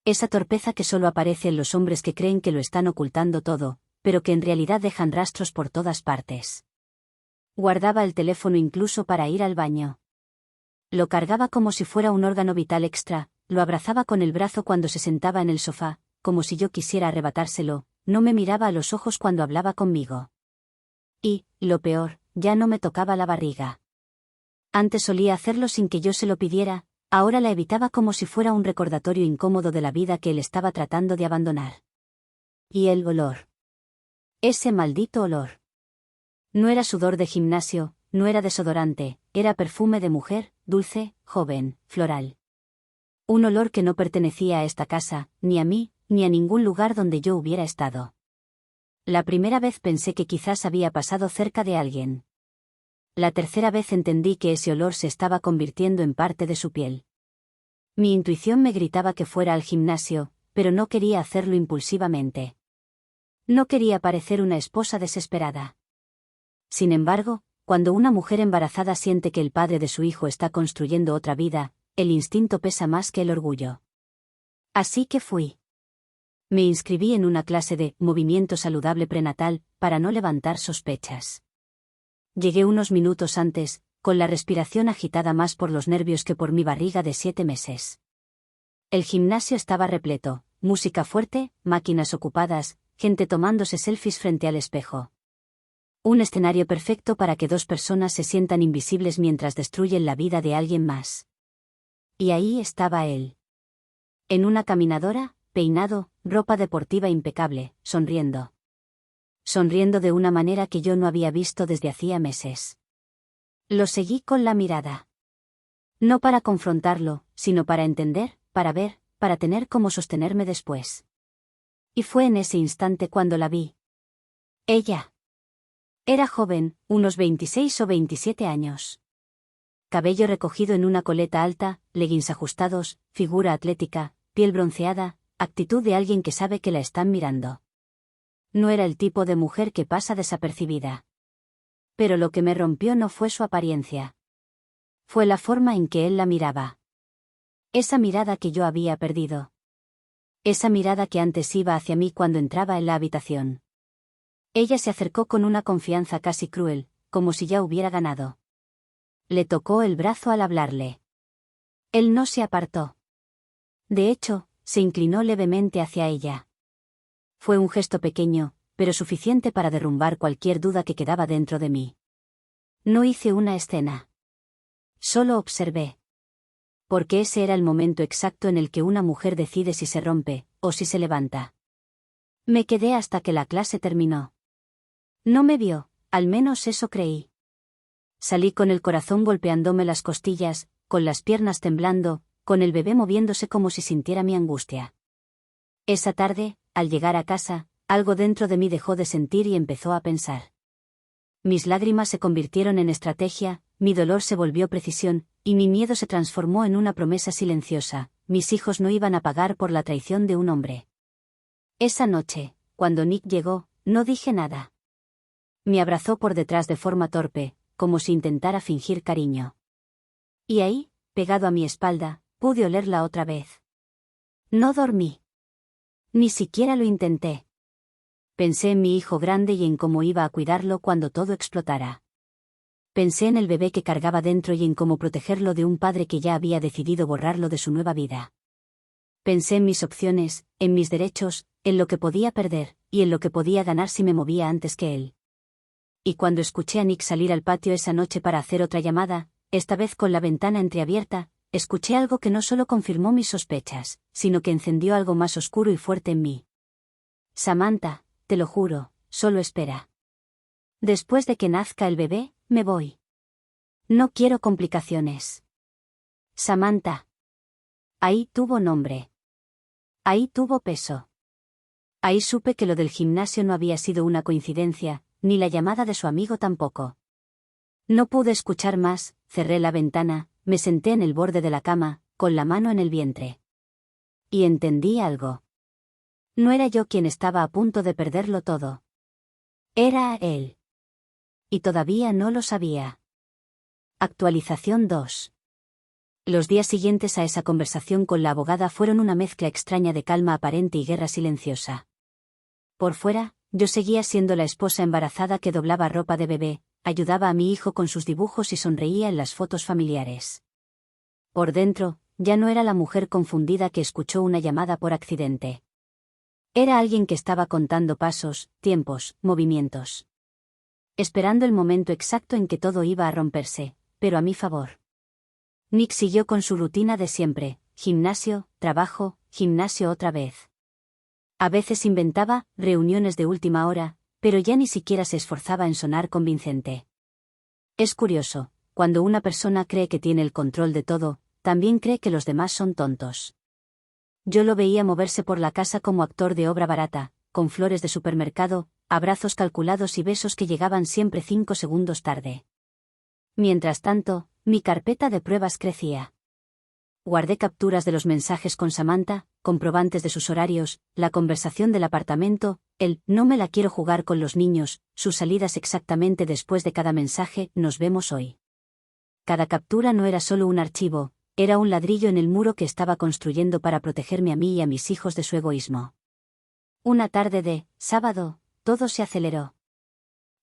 Esa torpeza que solo aparece en los hombres que creen que lo están ocultando todo, pero que en realidad dejan rastros por todas partes. Guardaba el teléfono incluso para ir al baño. Lo cargaba como si fuera un órgano vital extra, lo abrazaba con el brazo cuando se sentaba en el sofá, como si yo quisiera arrebatárselo, no me miraba a los ojos cuando hablaba conmigo. Y, lo peor, ya no me tocaba la barriga. Antes solía hacerlo sin que yo se lo pidiera, ahora la evitaba como si fuera un recordatorio incómodo de la vida que él estaba tratando de abandonar. Y el olor. Ese maldito olor. No era sudor de gimnasio, no era desodorante, era perfume de mujer, dulce, joven, floral. Un olor que no pertenecía a esta casa, ni a mí, ni a ningún lugar donde yo hubiera estado. La primera vez pensé que quizás había pasado cerca de alguien. La tercera vez entendí que ese olor se estaba convirtiendo en parte de su piel. Mi intuición me gritaba que fuera al gimnasio, pero no quería hacerlo impulsivamente. No quería parecer una esposa desesperada. Sin embargo, cuando una mujer embarazada siente que el padre de su hijo está construyendo otra vida, el instinto pesa más que el orgullo. Así que fui. Me inscribí en una clase de movimiento saludable prenatal, para no levantar sospechas. Llegué unos minutos antes, con la respiración agitada más por los nervios que por mi barriga de 7 meses. El gimnasio estaba repleto, música fuerte, máquinas ocupadas, gente tomándose selfies frente al espejo. Un escenario perfecto para que dos personas se sientan invisibles mientras destruyen la vida de alguien más. Y ahí estaba él. En una caminadora, peinado, ropa deportiva impecable, sonriendo. Sonriendo de una manera que yo no había visto desde hacía meses. Lo seguí con la mirada. No para confrontarlo, sino para entender, para ver, para tener cómo sostenerme después. Y fue en ese instante cuando la vi. Ella. Era joven, unos 26 o 27 años. Cabello recogido en una coleta alta, leggings ajustados, figura atlética, piel bronceada, actitud de alguien que sabe que la están mirando. No era el tipo de mujer que pasa desapercibida. Pero lo que me rompió no fue su apariencia. Fue la forma en que él la miraba. Esa mirada que yo había perdido. Esa mirada que antes iba hacia mí cuando entraba en la habitación. Ella se acercó con una confianza casi cruel, como si ya hubiera ganado. Le tocó el brazo al hablarle. Él no se apartó. De hecho, se inclinó levemente hacia ella. Fue un gesto pequeño, pero suficiente para derrumbar cualquier duda que quedaba dentro de mí. No hice una escena. Solo observé. Porque ese era el momento exacto en el que una mujer decide si se rompe, o si se levanta. Me quedé hasta que la clase terminó. No me vio, al menos eso creí. Salí con el corazón golpeándome las costillas, con las piernas temblando, con el bebé moviéndose como si sintiera mi angustia. Esa tarde, al llegar a casa, algo dentro de mí dejó de sentir y empezó a pensar. Mis lágrimas se convirtieron en estrategia, mi dolor se volvió precisión, y mi miedo se transformó en una promesa silenciosa: mis hijos no iban a pagar por la traición de un hombre. Esa noche, cuando Nick llegó, no dije nada. Me abrazó por detrás de forma torpe, como si intentara fingir cariño. Y ahí, pegado a mi espalda, pude olerla otra vez. No dormí. Ni siquiera lo intenté. Pensé en mi hijo grande y en cómo iba a cuidarlo cuando todo explotara. Pensé en el bebé que cargaba dentro y en cómo protegerlo de un padre que ya había decidido borrarlo de su nueva vida. Pensé en mis opciones, en mis derechos, en lo que podía perder, y en lo que podía ganar si me movía antes que él. Y cuando escuché a Nick salir al patio esa noche para hacer otra llamada, esta vez con la ventana entreabierta, escuché algo que no solo confirmó mis sospechas, sino que encendió algo más oscuro y fuerte en mí. Samantha, te lo juro, solo espera. Después de que nazca el bebé, me voy. No quiero complicaciones. Samantha. Ahí tuvo nombre. Ahí tuvo peso. Ahí supe que lo del gimnasio no había sido una coincidencia, ni la llamada de su amigo tampoco. No pude escuchar más, cerré la ventana, me senté en el borde de la cama, con la mano en el vientre. Y entendí algo. No era yo quien estaba a punto de perderlo todo. Era él. Y todavía no lo sabía. Actualización 2. Los días siguientes a esa conversación con la abogada fueron una mezcla extraña de calma aparente y guerra silenciosa. Por fuera, yo seguía siendo la esposa embarazada que doblaba ropa de bebé, ayudaba a mi hijo con sus dibujos y sonreía en las fotos familiares. Por dentro, ya no era la mujer confundida que escuchó una llamada por accidente. Era alguien que estaba contando pasos, tiempos, movimientos. Esperando el momento exacto en que todo iba a romperse, pero a mi favor. Nick siguió con su rutina de siempre, gimnasio, trabajo, gimnasio otra vez. A veces inventaba reuniones de última hora, pero ya ni siquiera se esforzaba en sonar convincente. Es curioso, cuando una persona cree que tiene el control de todo, también cree que los demás son tontos. Yo lo veía moverse por la casa como actor de obra barata, con flores de supermercado, abrazos calculados y besos que llegaban siempre 5 segundos tarde. Mientras tanto, mi carpeta de pruebas crecía. Guardé capturas de los mensajes con Samantha, comprobantes de sus horarios, la conversación del apartamento, el «no me la quiero jugar con los niños», sus salidas exactamente después de cada mensaje «nos vemos hoy». Cada captura no era solo un archivo, era un ladrillo en el muro que estaba construyendo para protegerme a mí y a mis hijos de su egoísmo. Una tarde de sábado, todo se aceleró.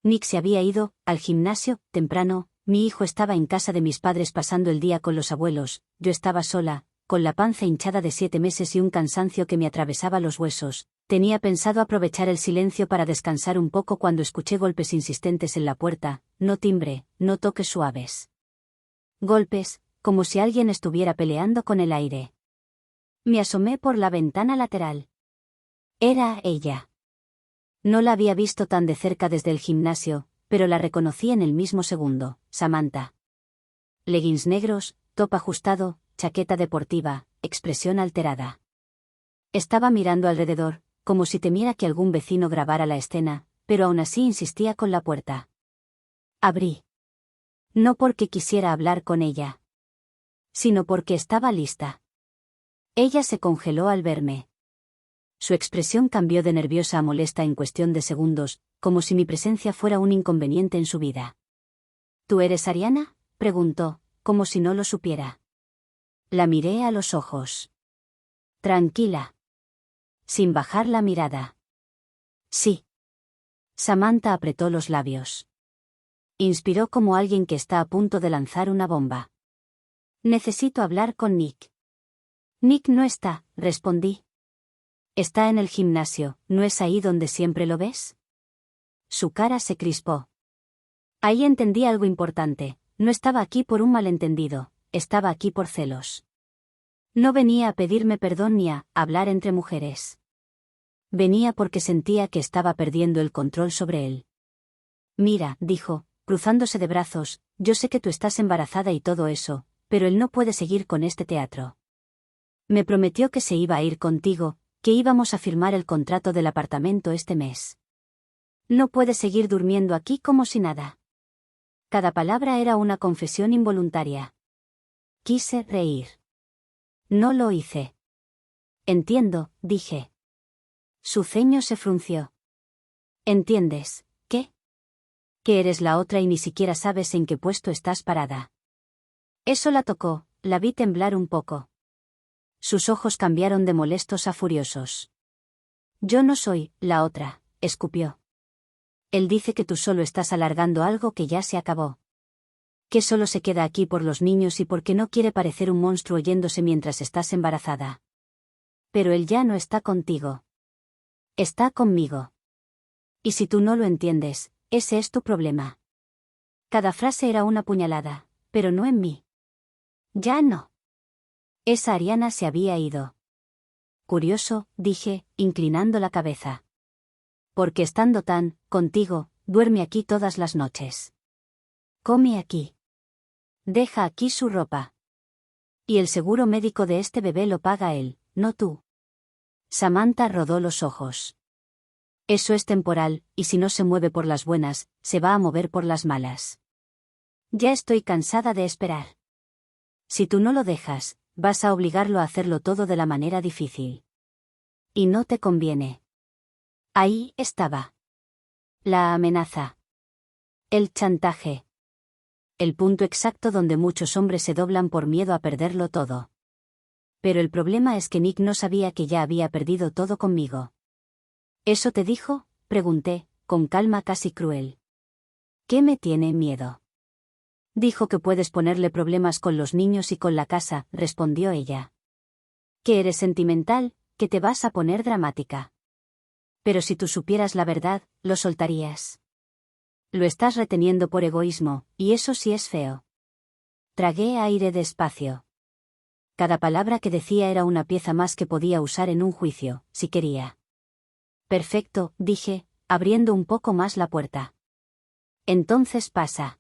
Nick se había ido al gimnasio temprano. Mi hijo estaba en casa de mis padres pasando el día con los abuelos, yo estaba sola, con la panza hinchada de 7 meses y un cansancio que me atravesaba los huesos. Tenía pensado aprovechar el silencio para descansar un poco cuando escuché golpes insistentes en la puerta, no timbre, no toques suaves. Golpes, como si alguien estuviera peleando con el aire. Me asomé por la ventana lateral. Era ella. No la había visto tan de cerca desde el gimnasio, pero la reconocí en el mismo segundo, Samantha. Leggings negros, top ajustado, chaqueta deportiva, expresión alterada. Estaba mirando alrededor, como si temiera que algún vecino grabara la escena, pero aún así insistía con la puerta. Abrí. No porque quisiera hablar con ella, sino porque estaba lista. Ella se congeló al verme. Su expresión cambió de nerviosa a molesta en cuestión de segundos, como si mi presencia fuera un inconveniente en su vida. ¿Tú eres Ariana?, preguntó, como si no lo supiera. La miré a los ojos. Tranquila. Sin bajar la mirada. Sí. Samantha apretó los labios. Inspiró como alguien que está a punto de lanzar una bomba. Necesito hablar con Nick. Nick no está, respondí. Está en el gimnasio, ¿no es ahí donde siempre lo ves? Su cara se crispó. Ahí entendí algo importante, no estaba aquí por un malentendido, estaba aquí por celos. No venía a pedirme perdón ni a hablar entre mujeres. Venía porque sentía que estaba perdiendo el control sobre él. Mira, dijo, cruzándose de brazos, yo sé que tú estás embarazada y todo eso, pero él no puede seguir con este teatro. Me prometió que se iba a ir contigo, que íbamos a firmar el contrato del apartamento este mes. No puede seguir durmiendo aquí como si nada. Cada palabra era una confesión involuntaria. Quise reír. No lo hice. Entiendo, dije. Su ceño se frunció. ¿Entiendes, qué? Que eres la otra y ni siquiera sabes en qué puesto estás parada. Eso la tocó, la vi temblar un poco. Sus ojos cambiaron de molestos a furiosos. Yo no soy la otra, escupió. Él dice que tú solo estás alargando algo que ya se acabó. Que solo se queda aquí por los niños y porque no quiere parecer un monstruo yéndose mientras estás embarazada. Pero él ya no está contigo. Está conmigo. Y si tú no lo entiendes, ese es tu problema. Cada frase era una puñalada, pero no en mí. Ya no. Esa Ariana se había ido. Curioso, dije, inclinando la cabeza. Porque estando tan, contigo, duerme aquí todas las noches. Come aquí. Deja aquí su ropa. Y el seguro médico de este bebé lo paga él, no tú. Samantha rodó los ojos. Eso es temporal, y si no se mueve por las buenas, se va a mover por las malas. Ya estoy cansada de esperar. Si tú no lo dejas, vas a obligarlo a hacerlo todo de la manera difícil. Y no te conviene. Ahí estaba. La amenaza. El chantaje. El punto exacto donde muchos hombres se doblan por miedo a perderlo todo. Pero el problema es que Nick no sabía que ya había perdido todo conmigo. ¿Eso te dijo?, pregunté, con calma casi cruel. ¿Qué me tiene miedo? Dijo que puedes ponerle problemas con los niños y con la casa, respondió ella. Que eres sentimental, que te vas a poner dramática. Pero si tú supieras la verdad, lo soltarías. Lo estás reteniendo por egoísmo, y eso sí es feo. Tragué aire despacio. Cada palabra que decía era una pieza más que podía usar en un juicio, si quería. Perfecto, dije, abriendo un poco más la puerta. Entonces pasa.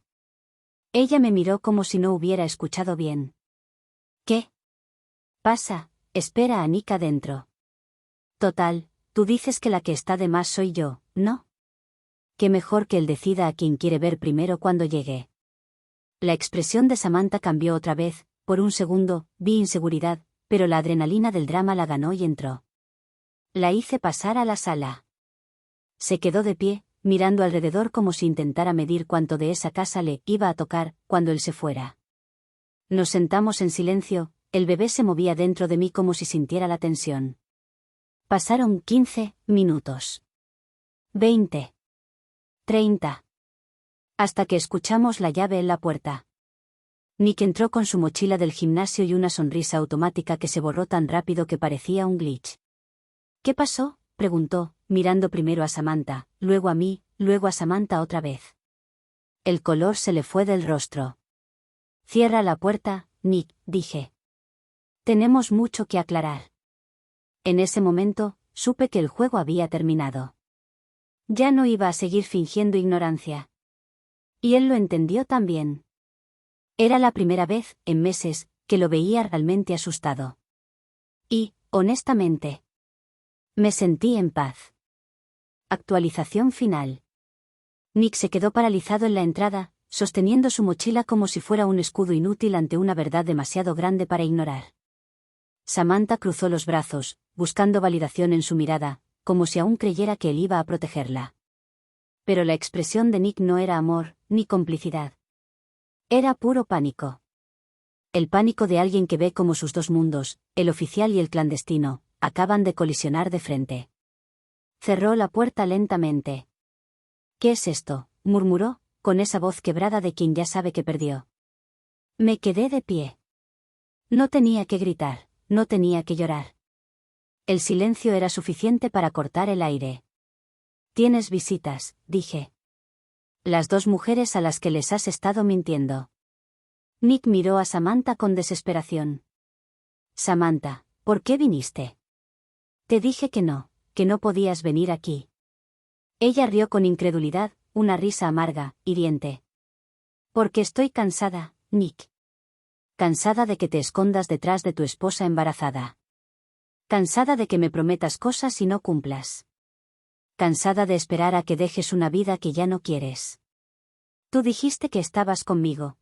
Ella me miró como si no hubiera escuchado bien. ¿Qué? Pasa, espera a Nick adentro. Total, tú dices que la que está de más soy yo, ¿no? Qué mejor que él decida a quien quiere ver primero cuando llegue. La expresión de Samantha cambió otra vez, por un segundo, vi inseguridad, pero la adrenalina del drama la ganó y entró. La hice pasar a la sala. Se quedó de pie, mirando alrededor como si intentara medir cuánto de esa casa le iba a tocar cuando él se fuera. Nos sentamos en silencio, el bebé se movía dentro de mí como si sintiera la tensión. Pasaron 15 minutos. 20. 30. Hasta que escuchamos la llave en la puerta. Nick entró con su mochila del gimnasio y una sonrisa automática que se borró tan rápido que parecía un glitch. ¿Qué pasó?, preguntó, mirando primero a Samantha, luego a mí, luego a Samantha otra vez. El color se le fue del rostro. Cierra la puerta, Nick, dije. Tenemos mucho que aclarar. En ese momento, supe que el juego había terminado. Ya no iba a seguir fingiendo ignorancia. Y él lo entendió también. Era la primera vez, en meses, que lo veía realmente asustado. Y, honestamente, me sentí en paz. Actualización final. Nick se quedó paralizado en la entrada, sosteniendo su mochila como si fuera un escudo inútil ante una verdad demasiado grande para ignorar. Samantha cruzó los brazos, buscando validación en su mirada, como si aún creyera que él iba a protegerla. Pero la expresión de Nick no era amor, ni complicidad. Era puro pánico. El pánico de alguien que ve cómo sus dos mundos, el oficial y el clandestino, acaban de colisionar de frente. Cerró la puerta lentamente. ¿Qué es esto?, murmuró, con esa voz quebrada de quien ya sabe que perdió. Me quedé de pie. No tenía que gritar, no tenía que llorar. El silencio era suficiente para cortar el aire. Tienes visitas, dije. Las dos mujeres a las que les has estado mintiendo. Nick miró a Samantha con desesperación. Samantha, ¿por qué viniste? Te dije que no podías venir aquí. Ella rió con incredulidad, una risa amarga, hiriente. Porque estoy cansada, Nick. Cansada de que te escondas detrás de tu esposa embarazada. Cansada de que me prometas cosas y no cumplas. Cansada de esperar a que dejes una vida que ya no quieres. Tú dijiste que estabas conmigo.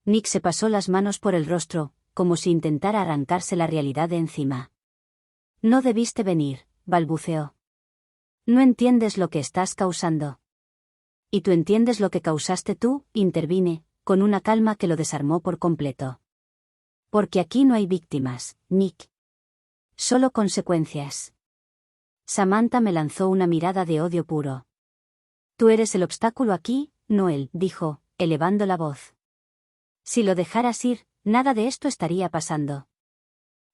Nick se pasó las manos por el rostro, como si intentara arrancarse la realidad de encima. No debiste venir, balbuceó. No entiendes lo que estás causando. ¿Y tú entiendes lo que causaste tú?, intervine, con una calma que lo desarmó por completo. Porque aquí no hay víctimas, Nick. Solo consecuencias. Samantha me lanzó una mirada de odio puro. Tú eres el obstáculo aquí, no él, dijo, elevando la voz. Si lo dejaras ir, nada de esto estaría pasando.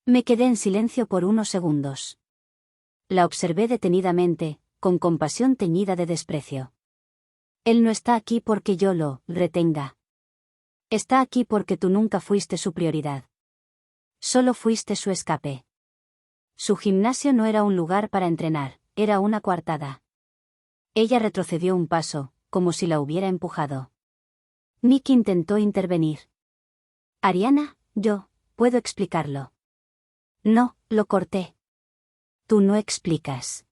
Me quedé en silencio por unos segundos. La observé detenidamente, con compasión teñida de desprecio. Él no está aquí porque yo lo retenga. Está aquí porque tú nunca fuiste su prioridad. Solo fuiste su escape. Su gimnasio no era un lugar para entrenar, era una coartada. Ella retrocedió un paso, como si la hubiera empujado. Nick intentó intervenir. Ariana, yo puedo explicarlo. No, lo corté. Tú no explicas.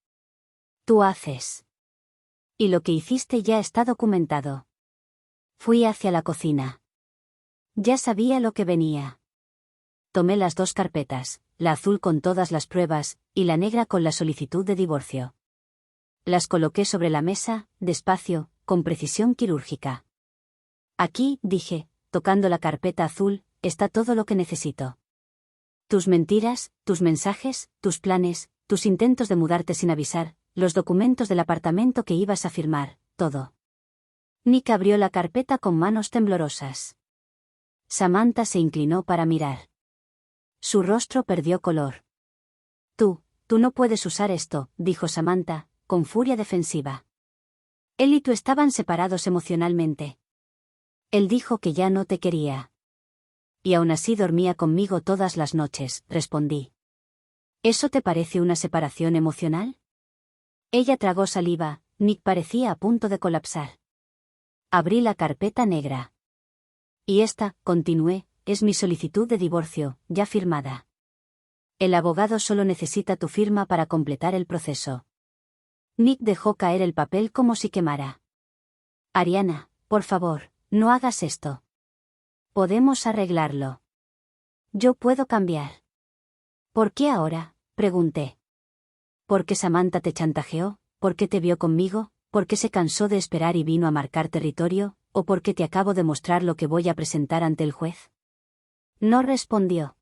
Tú haces. Y lo que hiciste ya está documentado. Fui hacia la cocina. Ya sabía lo que venía. Tomé las dos carpetas, la azul con todas las pruebas, y la negra con la solicitud de divorcio. Las coloqué sobre la mesa, despacio, con precisión quirúrgica. Aquí, dije, tocando la carpeta azul, está todo lo que necesito. Tus mentiras, tus mensajes, tus planes, tus intentos de mudarte sin avisar, los documentos del apartamento que ibas a firmar, todo. Nick abrió la carpeta con manos temblorosas. Samantha se inclinó para mirar. Su rostro perdió color. Tú no puedes usar esto, dijo Samantha, con furia defensiva. Él y tú estaban separados emocionalmente. Él dijo que ya no te quería. Y aún así dormía conmigo todas las noches, respondí. ¿Eso te parece una separación emocional? Ella tragó saliva, Nick parecía a punto de colapsar. Abrí la carpeta negra. Y esta, continué, es mi solicitud de divorcio, ya firmada. El abogado solo necesita tu firma para completar el proceso. Nick dejó caer el papel como si quemara. Ariana, por favor, no hagas esto. Podemos arreglarlo. Yo puedo cambiar. ¿Por qué ahora?, pregunté. ¿Por qué Samantha te chantajeó? ¿Por qué te vio conmigo? ¿Por qué se cansó de esperar y vino a marcar territorio? ¿O por qué te acabo de mostrar lo que voy a presentar ante el juez? No respondió.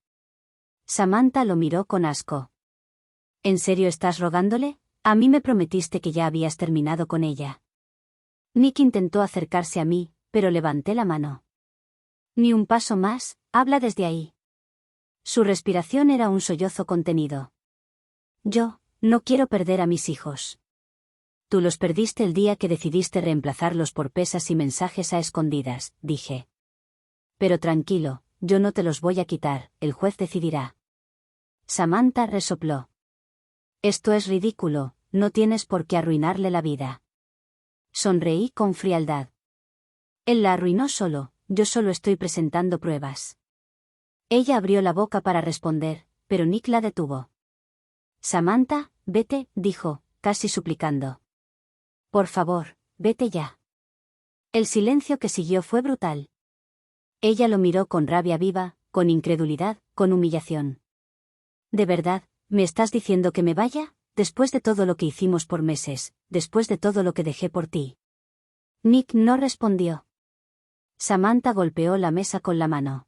Samantha lo miró con asco. ¿En serio estás rogándole? A mí me prometiste que ya habías terminado con ella. Nick intentó acercarse a mí, pero levanté la mano. Ni un paso más, habla desde ahí. Su respiración era un sollozo contenido. Yo no quiero perder a mis hijos. Tú los perdiste el día que decidiste reemplazarlos por pesas y mensajes a escondidas, dije. Pero tranquilo, yo no te los voy a quitar, el juez decidirá. Samantha resopló. Esto es ridículo, no tienes por qué arruinarle la vida. Sonreí con frialdad. Él la arruinó solo, yo solo estoy presentando pruebas. Ella abrió la boca para responder, pero Nick la detuvo. Samantha, vete, dijo, casi suplicando. Por favor, vete ya. El silencio que siguió fue brutal. Ella lo miró con rabia viva, con incredulidad, con humillación. ¿De verdad, me estás diciendo que me vaya, después de todo lo que hicimos por meses, después de todo lo que dejé por ti? Nick no respondió. Samantha golpeó la mesa con la mano.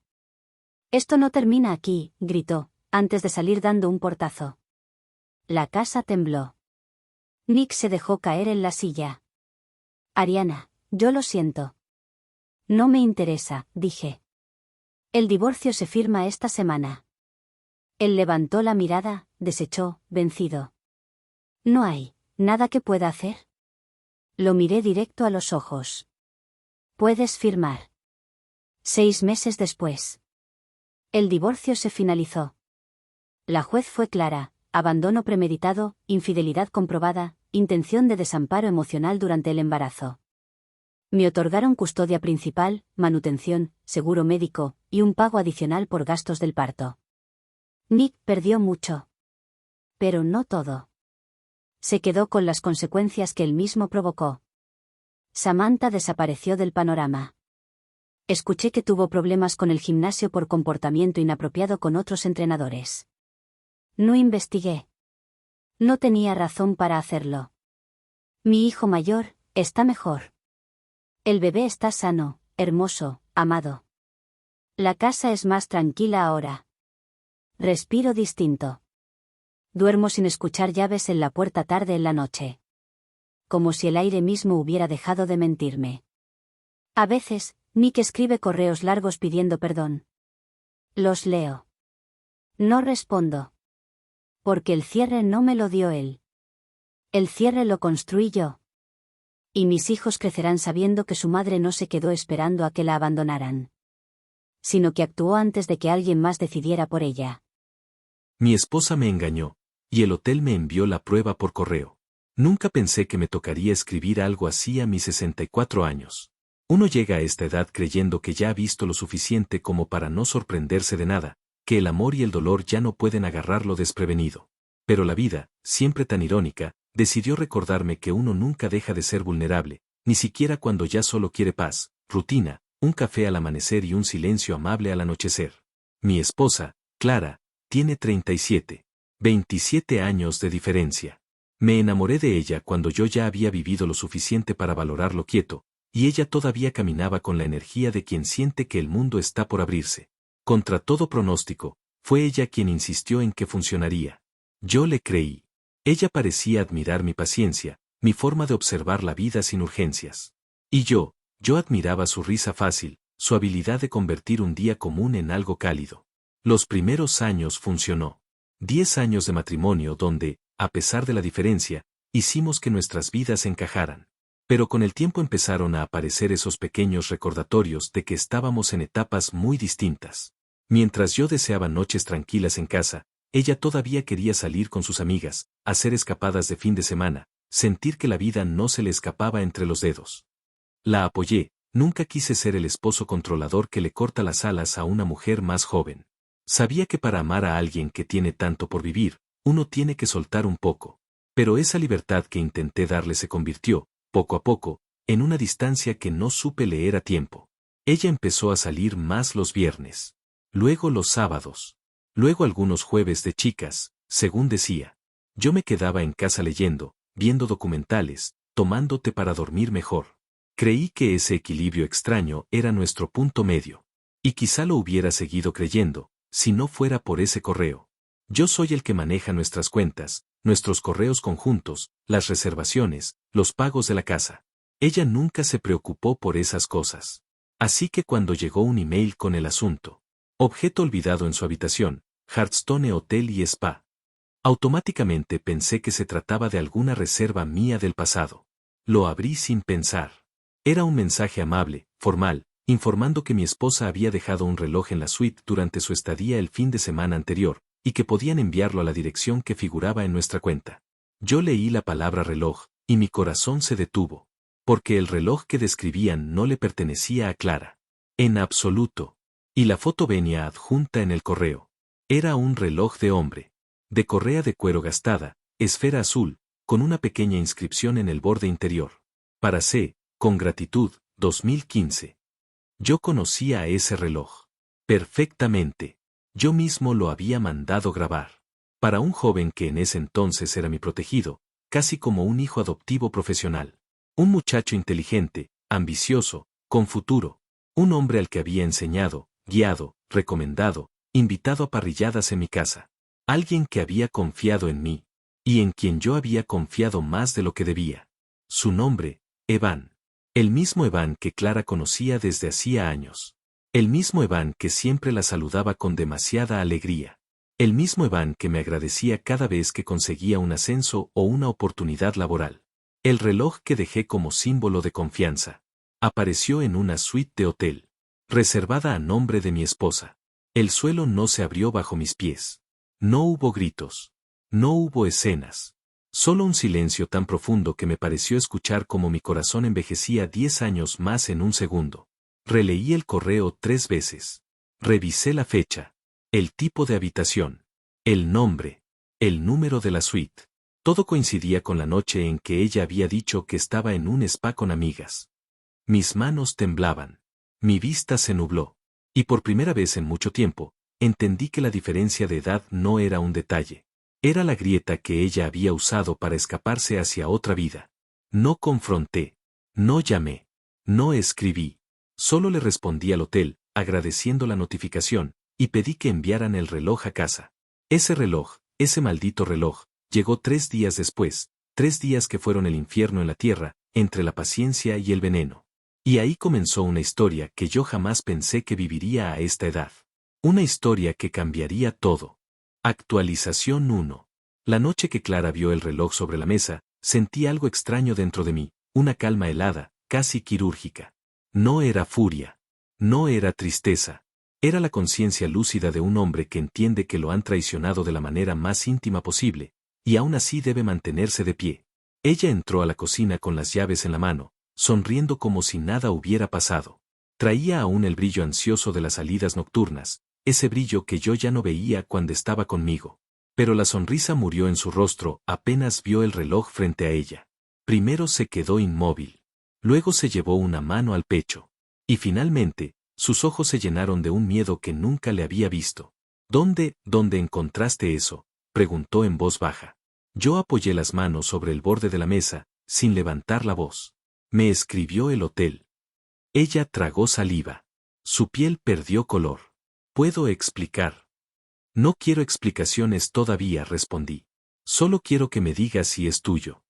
Esto no termina aquí, gritó, antes de salir dando un portazo. La casa tembló. Nick se dejó caer en la silla. Ariana, yo lo siento. No me interesa, dije. El divorcio se firma esta semana. Él levantó la mirada, desechó, vencido. No hay nada que pueda hacer. Lo miré directo a los ojos. Puedes firmar. 6 meses después. El divorcio se finalizó. La juez fue clara: abandono premeditado, infidelidad comprobada, intención de desamparo emocional durante el embarazo. Me otorgaron custodia principal, manutención, seguro médico, y un pago adicional por gastos del parto. Nick perdió mucho. Pero no todo. Se quedó con las consecuencias que él mismo provocó. Samantha desapareció del panorama. Escuché que tuvo problemas con el gimnasio por comportamiento inapropiado con otros entrenadores. No investigué. No tenía razón para hacerlo. Mi hijo mayor está mejor. El bebé está sano, hermoso, amado. La casa es más tranquila ahora. Respiro distinto. Duermo sin escuchar llaves en la puerta tarde en la noche. Como si el aire mismo hubiera dejado de mentirme. A veces, Nick escribe correos largos pidiendo perdón. Los leo. No respondo. Porque el cierre no me lo dio él. El cierre lo construí yo. Y mis hijos crecerán sabiendo que su madre no se quedó esperando a que la abandonaran, sino que actuó antes de que alguien más decidiera por ella.
Mi esposa me engañó, y el hotel me envió la prueba por correo. Nunca pensé que me tocaría escribir algo así a mis 64 años. Uno llega a esta edad creyendo que ya ha visto lo suficiente como para no sorprenderse de nada, que el amor y el dolor ya no pueden agarrarlo desprevenido. Pero la vida, siempre tan irónica, decidió recordarme que uno nunca deja de ser vulnerable, ni siquiera cuando ya solo quiere paz, rutina, un café al amanecer y un silencio amable al anochecer. Mi esposa, Clara, tiene 37. 27 años de diferencia. Me enamoré de ella cuando yo ya había vivido lo suficiente para valorarlo quieto, y ella todavía caminaba con la energía de quien siente que el mundo está por abrirse. Contra todo pronóstico, fue ella quien insistió en que funcionaría. Yo le creí. Ella parecía admirar mi paciencia, mi forma de observar la vida sin urgencias. Y yo admiraba su risa fácil, su habilidad de convertir un día común en algo cálido. Los primeros años funcionó. 10 años de matrimonio donde, a pesar de la diferencia, hicimos que nuestras vidas encajaran. Pero con el tiempo empezaron a aparecer esos pequeños recordatorios de que estábamos en etapas muy distintas. Mientras yo deseaba noches tranquilas en casa, ella todavía quería salir con sus amigas, hacer escapadas de fin de semana, sentir que la vida no se le escapaba entre los dedos. La apoyé, nunca quise ser el esposo controlador que le corta las alas a una mujer más joven. Sabía que para amar a alguien que tiene tanto por vivir, uno tiene que soltar un poco. Pero esa libertad que intenté darle se convirtió, poco a poco, en una distancia que no supe leer a tiempo. Ella empezó a salir más los viernes. Luego los sábados. Luego algunos jueves de chicas, según decía. Yo me quedaba en casa leyendo, viendo documentales, tomando té para dormir mejor. Creí que ese equilibrio extraño era nuestro punto medio. Y quizá lo hubiera seguido creyendo, si no fuera por ese correo. Yo soy el que maneja nuestras cuentas, nuestros correos conjuntos, las reservaciones, los pagos de la casa. Ella nunca se preocupó por esas cosas. Así que cuando llegó un email con el asunto, objeto olvidado en su habitación, Hearthstone Hotel y Spa. Automáticamente pensé que se trataba de alguna reserva mía del pasado. Lo abrí sin pensar. Era un mensaje amable, formal, informando que mi esposa había dejado un reloj en la suite durante su estadía el fin de semana anterior, y que podían enviarlo a la dirección que figuraba en nuestra cuenta. Yo leí la palabra reloj, y mi corazón se detuvo, porque el reloj que describían no le pertenecía a Clara. En absoluto. Y la foto venía adjunta en el correo. Era un reloj de hombre. De correa de cuero gastada, esfera azul, con una pequeña inscripción en el borde interior. Para C, con gratitud, 2015. Yo conocía a ese reloj. Perfectamente. Yo mismo lo había mandado grabar. Para un joven que en ese entonces era mi protegido, casi como un hijo adoptivo profesional. Un muchacho inteligente, ambicioso, con futuro. Un hombre al que había enseñado, guiado, recomendado, invitado a parrilladas en mi casa. Alguien que había confiado en mí, y en quien yo había confiado más de lo que debía. Su nombre, Evan. El mismo Evan que Clara conocía desde hacía años. El mismo Evan que siempre la saludaba con demasiada alegría. El mismo Evan que me agradecía cada vez que conseguía un ascenso o una oportunidad laboral. El reloj que dejé como símbolo de confianza. Apareció en una suite de hotel, reservada a nombre de mi esposa. El suelo no se abrió bajo mis pies. No hubo gritos. No hubo escenas. Solo un silencio tan profundo que me pareció escuchar cómo mi corazón envejecía 10 años más en un segundo. Releí el correo 3 veces. Revisé la fecha, el tipo de habitación, el nombre, el número de la suite. Todo coincidía con la noche en que ella había dicho que estaba en un spa con amigas. Mis manos temblaban. Mi vista se nubló. Y por primera vez en mucho tiempo, entendí que la diferencia de edad no era un detalle. Era la grieta que ella había usado para escaparse hacia otra vida. No confronté. No llamé. No escribí. Solo le respondí al hotel, agradeciendo la notificación, y pedí que enviaran el reloj a casa. Ese reloj, ese maldito reloj, llegó 3 días después, 3 días que fueron el infierno en la tierra, entre la paciencia y el veneno. Y ahí comenzó una historia que yo jamás pensé que viviría a esta edad. Una historia que cambiaría todo. Actualización 1. La noche que Clara vio el reloj sobre la mesa, Sentí algo extraño dentro de mí, una calma helada, casi quirúrgica. No era furia. No era tristeza. Era la conciencia lúcida de un hombre que entiende que lo han traicionado de la manera más íntima posible, y aún así debe mantenerse de pie. Ella entró a la cocina con las llaves en la mano, sonriendo como si nada hubiera pasado. Traía aún el brillo ansioso de las salidas nocturnas, ese brillo que yo ya no veía cuando estaba conmigo. Pero la sonrisa murió en su rostro apenas vio el reloj frente a ella. Primero se quedó inmóvil. Luego se llevó una mano al pecho. Y finalmente, sus ojos se llenaron de un miedo que nunca le había visto. ¿Dónde encontraste eso?, preguntó en voz baja. Yo apoyé las manos sobre el borde de la mesa, sin levantar la voz. Me escribió el hotel. Ella tragó saliva. Su piel perdió color. ¿Puedo explicar? No quiero explicaciones todavía, respondí. Solo quiero que me digas si es tuyo.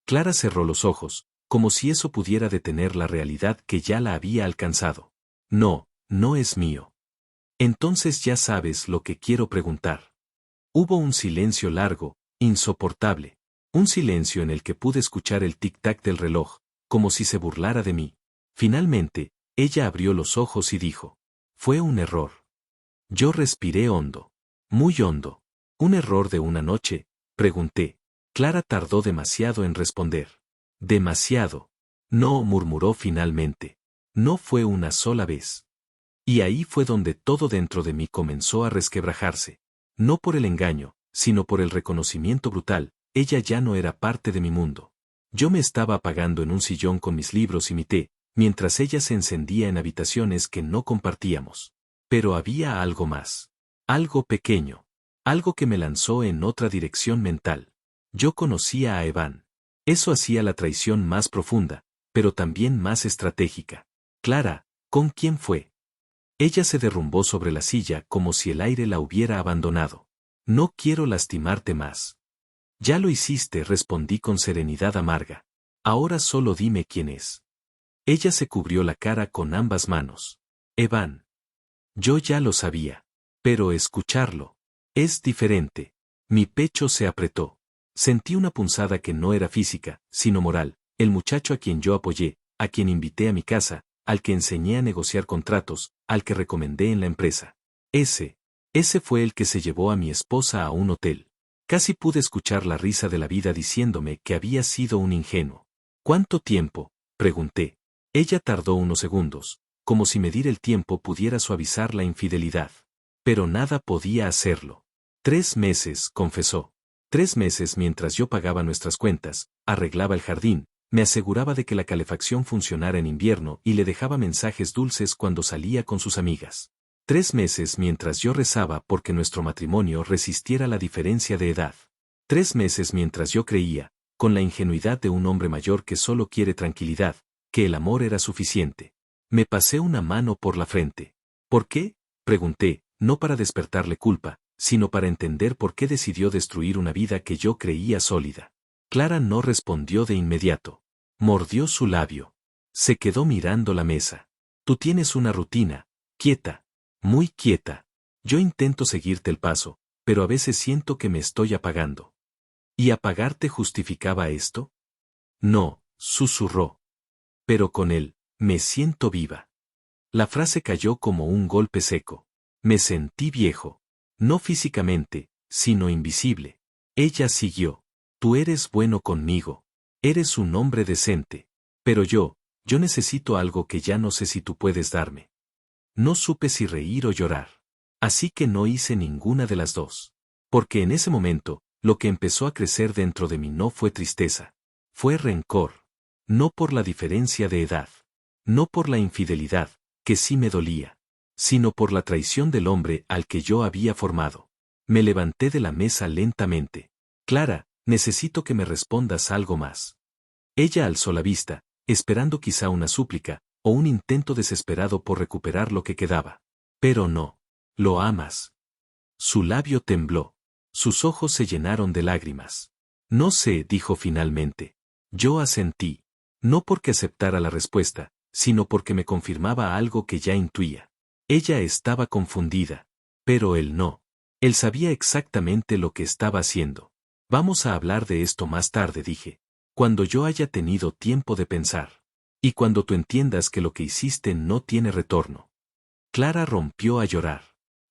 Clara cerró los ojos, como si eso pudiera detener la realidad que ya la había alcanzado. No, no es mío. Entonces ya sabes lo que quiero preguntar. Hubo un silencio largo, insoportable. Un silencio en el que pude escuchar el tic-tac del reloj, como si se burlara de mí. Finalmente, ella abrió los ojos y dijo: fue un error. Yo respiré hondo. Muy hondo. ¿Un error de una noche?, pregunté. Clara tardó demasiado en responder. Demasiado. No, murmuró finalmente. No fue una sola vez. Y ahí fue donde todo dentro de mí comenzó a resquebrajarse. No por el engaño, sino por el reconocimiento brutal. Ella ya no era parte de mi mundo. Yo me estaba apagando en un sillón con mis libros y mi té, mientras ella se encendía en habitaciones que no compartíamos. Pero había algo más. Algo pequeño. Algo que me lanzó en otra dirección mental. Yo conocía a Evan. Eso hacía la traición más profunda, pero también más estratégica. Clara, ¿con quién fue? Ella se derrumbó sobre la silla como si el aire la hubiera abandonado. No quiero lastimarte más. Ya lo hiciste, respondí con serenidad amarga. Ahora solo dime quién es. Ella se cubrió la cara con ambas manos. Evan. Yo ya lo sabía. Pero escucharlo es diferente. Mi pecho se apretó. Sentí una punzada que no era física, sino moral. El muchacho a quien yo apoyé, a quien invité a mi casa, al que enseñé a negociar contratos, al que recomendé en la empresa. Ese fue el que se llevó a mi esposa a un hotel. Casi pude escuchar la risa de la vida diciéndome que había sido un ingenuo. ¿Cuánto tiempo?, pregunté. Ella tardó unos segundos, como si medir el tiempo pudiera suavizar la infidelidad. Pero nada podía hacerlo. 3 meses, confesó. 3 meses mientras yo pagaba nuestras cuentas, arreglaba el jardín, me aseguraba de que la calefacción funcionara en invierno y le dejaba mensajes dulces cuando salía con sus amigas. 3 meses mientras yo rezaba porque nuestro matrimonio resistiera la diferencia de edad. 3 meses mientras yo creía, con la ingenuidad de un hombre mayor que solo quiere tranquilidad, que el amor era suficiente. Me pasé una mano por la frente. ¿Por qué?, pregunté, no para despertarle culpa, sino para entender por qué decidió destruir una vida que yo creía sólida. Clara no respondió de inmediato. Mordió su labio. Se quedó mirando la mesa. Tú tienes una rutina, quieta, muy quieta. Yo intento seguirte el paso, pero a veces siento que me estoy apagando. ¿Y apagarte justificaba esto? No, susurró. Pero con él, me siento viva. La frase cayó como un golpe seco. Me sentí viejo. No físicamente, sino invisible. Ella siguió. Tú eres bueno conmigo. Eres un hombre decente. Pero yo necesito algo que ya no sé si tú puedes darme. No supe si reír o llorar. Así que no hice ninguna de las dos. Porque en ese momento, lo que empezó a crecer dentro de mí no fue tristeza. Fue rencor. No por la diferencia de edad. No por la infidelidad, que sí me dolía. Sino por la traición del hombre al que yo había formado. Me levanté de la mesa lentamente. Clara, necesito que me respondas algo más. Ella alzó la vista, esperando quizá una súplica, o un intento desesperado por recuperar lo que quedaba. Pero no. ¿Lo amas? Su labio tembló. Sus ojos se llenaron de lágrimas. No sé, dijo finalmente. Yo asentí. No porque aceptara la respuesta, sino porque me confirmaba algo que ya intuía. Ella estaba confundida. Pero él no. Él sabía exactamente lo que estaba haciendo. Vamos a hablar de esto más tarde, dije. Cuando yo haya tenido tiempo de pensar. Y cuando tú entiendas que lo que hiciste no tiene retorno. Clara rompió a llorar.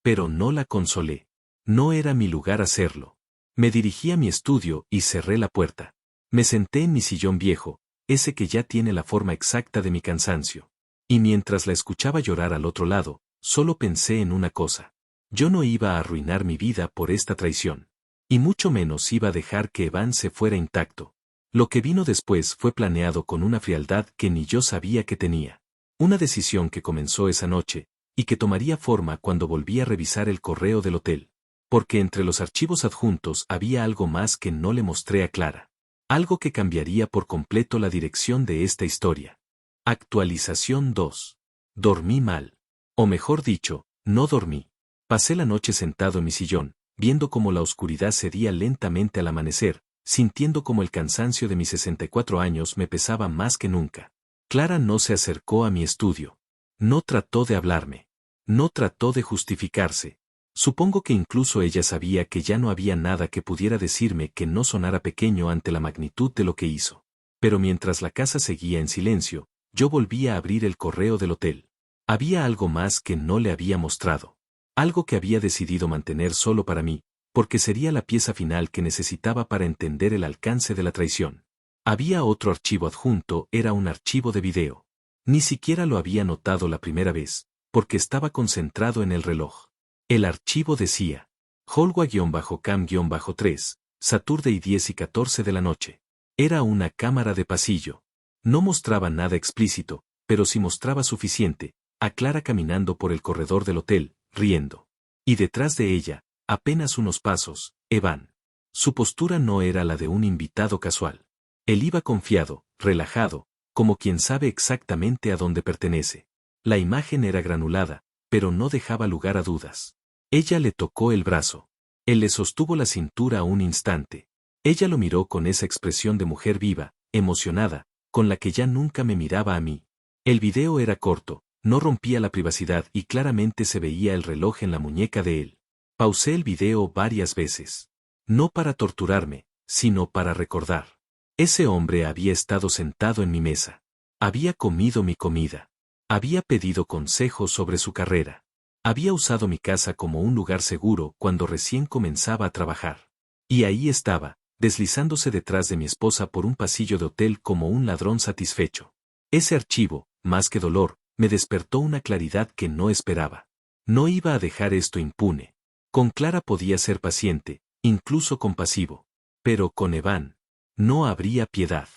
Pero no la consolé. No era mi lugar hacerlo. Me dirigí a mi estudio y cerré la puerta. Me senté en mi sillón viejo, ese que ya tiene la forma exacta de mi cansancio. Y mientras la escuchaba llorar al otro lado, solo pensé en una cosa. Yo no iba a arruinar mi vida por esta traición. Y mucho menos iba a dejar que Evan se fuera intacto. Lo que vino después fue planeado con una frialdad que ni yo sabía que tenía. Una decisión que comenzó esa noche, y que tomaría forma cuando volví a revisar el correo del hotel. Porque entre los archivos adjuntos había algo más que no le mostré a Clara. Algo que cambiaría por completo la dirección de esta historia. Actualización 2. Dormí mal. O mejor dicho, no dormí. Pasé la noche sentado en mi sillón, viendo cómo la oscuridad cedía lentamente al amanecer, sintiendo como el cansancio de mis 64 años me pesaba más que nunca. Clara no se acercó a mi estudio. No trató de hablarme. No trató de justificarse. Supongo que incluso ella sabía que ya no había nada que pudiera decirme que no sonara pequeño ante la magnitud de lo que hizo. Pero mientras la casa seguía en silencio, yo volví a abrir el correo del hotel. Había algo más que no le había mostrado. Algo que había decidido mantener solo para mí, porque sería la pieza final que necesitaba para entender el alcance de la traición. Había otro archivo adjunto, era un archivo de video. Ni siquiera lo había notado la primera vez, porque estaba concentrado en el reloj. El archivo decía, Holwa-Cam-3, Saturday 10 y 14 de la noche. Era una cámara de pasillo. No mostraba nada explícito, pero sí mostraba suficiente, a Clara caminando por el corredor del hotel, riendo. Y detrás de ella, apenas unos pasos, Evan. Su postura no era la de un invitado casual. Él iba confiado, relajado, como quien sabe exactamente a dónde pertenece. La imagen era granulada, pero no dejaba lugar a dudas. Ella le tocó el brazo. Él le sostuvo la cintura un instante. Ella lo miró con esa expresión de mujer viva, emocionada, con la que ya nunca me miraba a mí. El video era corto, no rompía la privacidad y claramente se veía el reloj en la muñeca de él. Pausé el video varias veces. No para torturarme, sino para recordar. Ese hombre había estado sentado en mi mesa. Había comido mi comida. Había pedido consejos sobre su carrera. Había usado mi casa como un lugar seguro cuando recién comenzaba a trabajar. Y ahí estaba, deslizándose detrás de mi esposa por un pasillo de hotel como un ladrón satisfecho. Ese archivo, más que dolor, me despertó una claridad que no esperaba. No iba a dejar esto impune. Con Clara podía ser paciente, incluso compasivo. Pero con Evan, no habría piedad.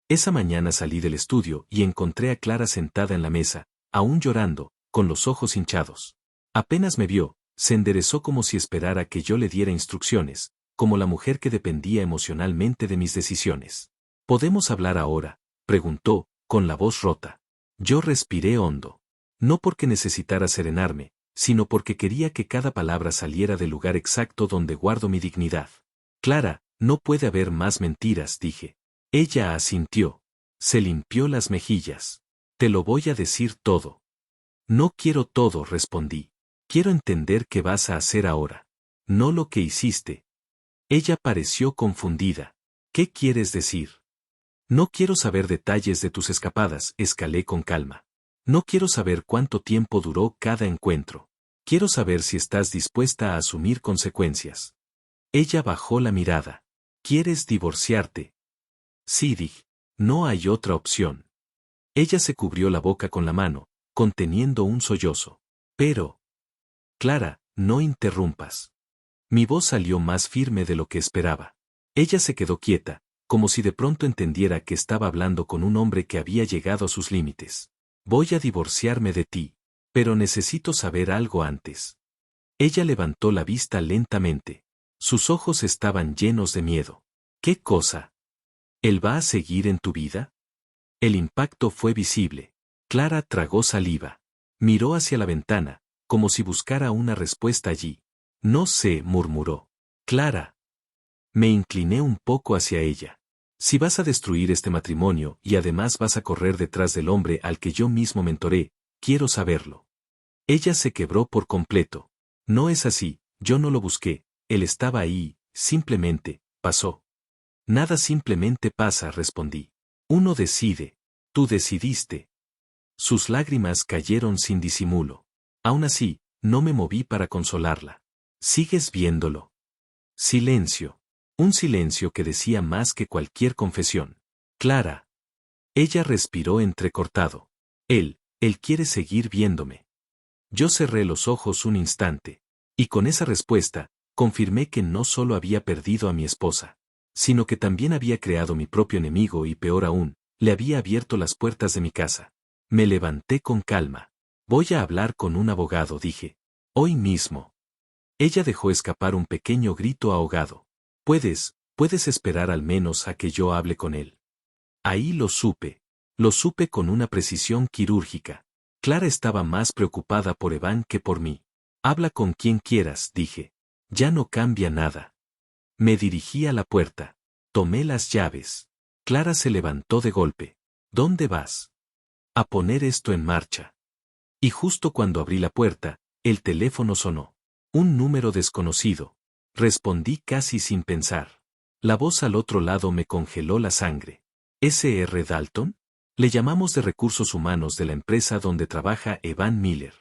Esa mañana salí del estudio y encontré a Clara sentada en la mesa, aún llorando, con los ojos hinchados. Apenas me vio, se enderezó como si esperara que yo le diera instrucciones, como la mujer que dependía emocionalmente de mis decisiones. ¿Podemos hablar ahora?, preguntó, con la voz rota. Yo respiré hondo. No porque necesitara serenarme, sino porque quería que cada palabra saliera del lugar exacto donde guardo mi dignidad. Clara, no puede haber más mentiras, dije. Ella asintió. Se limpió las mejillas. Te lo voy a decir todo. No quiero todo, respondí. Quiero entender qué vas a hacer ahora. No lo que hiciste. Ella pareció confundida. ¿Qué quieres decir? No quiero saber detalles de tus escapadas, escalé con calma. No quiero saber cuánto tiempo duró cada encuentro. Quiero saber si estás dispuesta a asumir consecuencias. Ella bajó la mirada. ¿Quieres divorciarte? Sí, dije. No hay otra opción. Ella se cubrió la boca con la mano, conteniendo un sollozo. Pero... Clara, no interrumpas. Mi voz salió más firme de lo que esperaba. Ella se quedó quieta, como si de pronto entendiera que estaba hablando con un hombre que había llegado a sus límites. Voy a divorciarme de ti, pero necesito saber algo antes. Ella levantó la vista lentamente. Sus ojos estaban llenos de miedo. ¿Qué cosa? ¿Él va a seguir en tu vida? El impacto fue visible. Clara tragó saliva. Miró hacia la ventana, como si buscara una respuesta allí. No sé, murmuró. Clara. Me incliné un poco hacia ella. Si vas a destruir este matrimonio y además vas a correr detrás del hombre al que yo mismo mentoré, quiero saberlo. Ella se quebró por completo. No es así, yo no lo busqué, él estaba ahí, simplemente, pasó. Nada simplemente pasa, respondí. Uno decide. Tú decidiste. Sus lágrimas cayeron sin disimulo. Aún así, no me moví para consolarla. ¿Sigues viéndolo? Silencio. Un silencio que decía más que cualquier confesión. Clara. Ella respiró entrecortado. Él quiere seguir viéndome. Yo cerré los ojos un instante. Y con esa respuesta, confirmé que no solo había perdido a mi esposa, sino que también había creado mi propio enemigo y peor aún, le había abierto las puertas de mi casa. Me levanté con calma. Voy a hablar con un abogado, dije. Hoy mismo. Ella dejó escapar un pequeño grito ahogado. Puedes esperar al menos a que yo hable con él. Ahí lo supe. Lo supe con una precisión quirúrgica. Clara estaba más preocupada por Evan que por mí. Habla con quien quieras, dije. Ya no cambia nada. Me dirigí a la puerta. Tomé las llaves. Clara se levantó de golpe. ¿Dónde vas? A poner esto en marcha. Y justo cuando abrí la puerta, el teléfono sonó. Un número desconocido. Respondí casi sin pensar. La voz al otro lado me congeló la sangre. ¿S.R. Dalton? Le llamamos de recursos humanos de la empresa donde trabaja Evan Miller.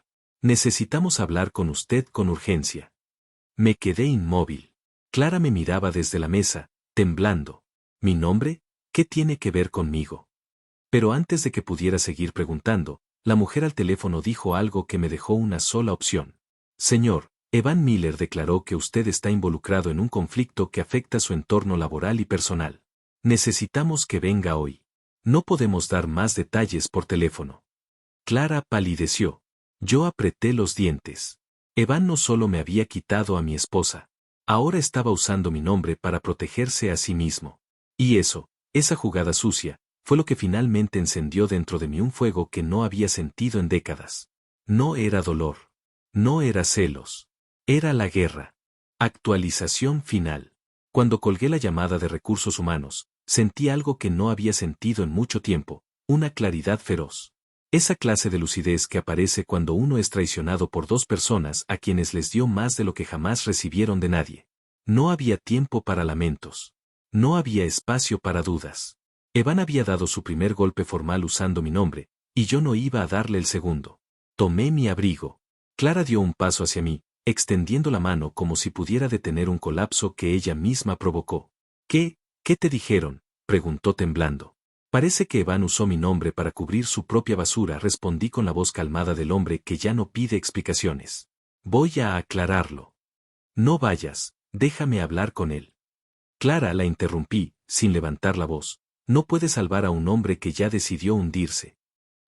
Necesitamos hablar con usted con urgencia. Me quedé inmóvil. Clara me miraba desde la mesa, temblando. ¿Mi nombre? ¿Qué tiene que ver conmigo? Pero antes de que pudiera seguir preguntando, la mujer al teléfono dijo algo que me dejó una sola opción. Señor, Evan Miller declaró que usted está involucrado en un conflicto que afecta su entorno laboral y personal. Necesitamos que venga hoy. No podemos dar más detalles por teléfono. Clara palideció. Yo apreté los dientes. Evan no solo me había quitado a mi esposa, ahora estaba usando mi nombre para protegerse a sí mismo. Y esa jugada sucia, fue lo que finalmente encendió dentro de mí un fuego que no había sentido en décadas. No era dolor. No era celos. Era la guerra. Actualización final. Cuando colgué la llamada de recursos humanos, sentí algo que no había sentido en mucho tiempo, una claridad feroz. Esa clase de lucidez que aparece cuando uno es traicionado por dos personas a quienes les dio más de lo que jamás recibieron de nadie. No había tiempo para lamentos. No había espacio para dudas. Evan había dado su primer golpe formal usando mi nombre, y yo no iba a darle el segundo. Tomé mi abrigo. Clara dio un paso hacia mí, extendiendo la mano como si pudiera detener un colapso que ella misma provocó. ¿Qué te dijeron?, preguntó temblando. Parece que Evan usó mi nombre para cubrir su propia basura, respondí con la voz calmada del hombre que ya no pide explicaciones. Voy a aclararlo. No vayas, déjame hablar con él. Clara, la interrumpí, sin levantar la voz. No puede salvar a un hombre que ya decidió hundirse.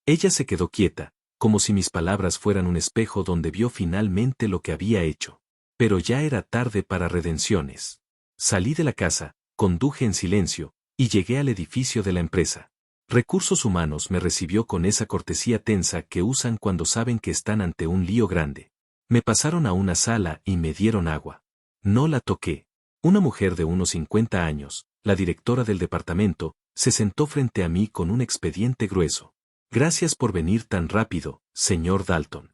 Ella se quedó quieta, como si mis palabras fueran un espejo donde vio finalmente lo que había hecho. Pero ya era tarde para redenciones. Salí de la casa, conduje en silencio, y llegué al edificio de la empresa. Recursos Humanos me recibió con esa cortesía tensa que usan cuando saben que están ante un lío grande. Me pasaron a una sala y me dieron agua. No la toqué. Una mujer de unos 50 años, la directora del departamento, se sentó frente a mí con un expediente grueso. Gracias por venir tan rápido, señor Dalton.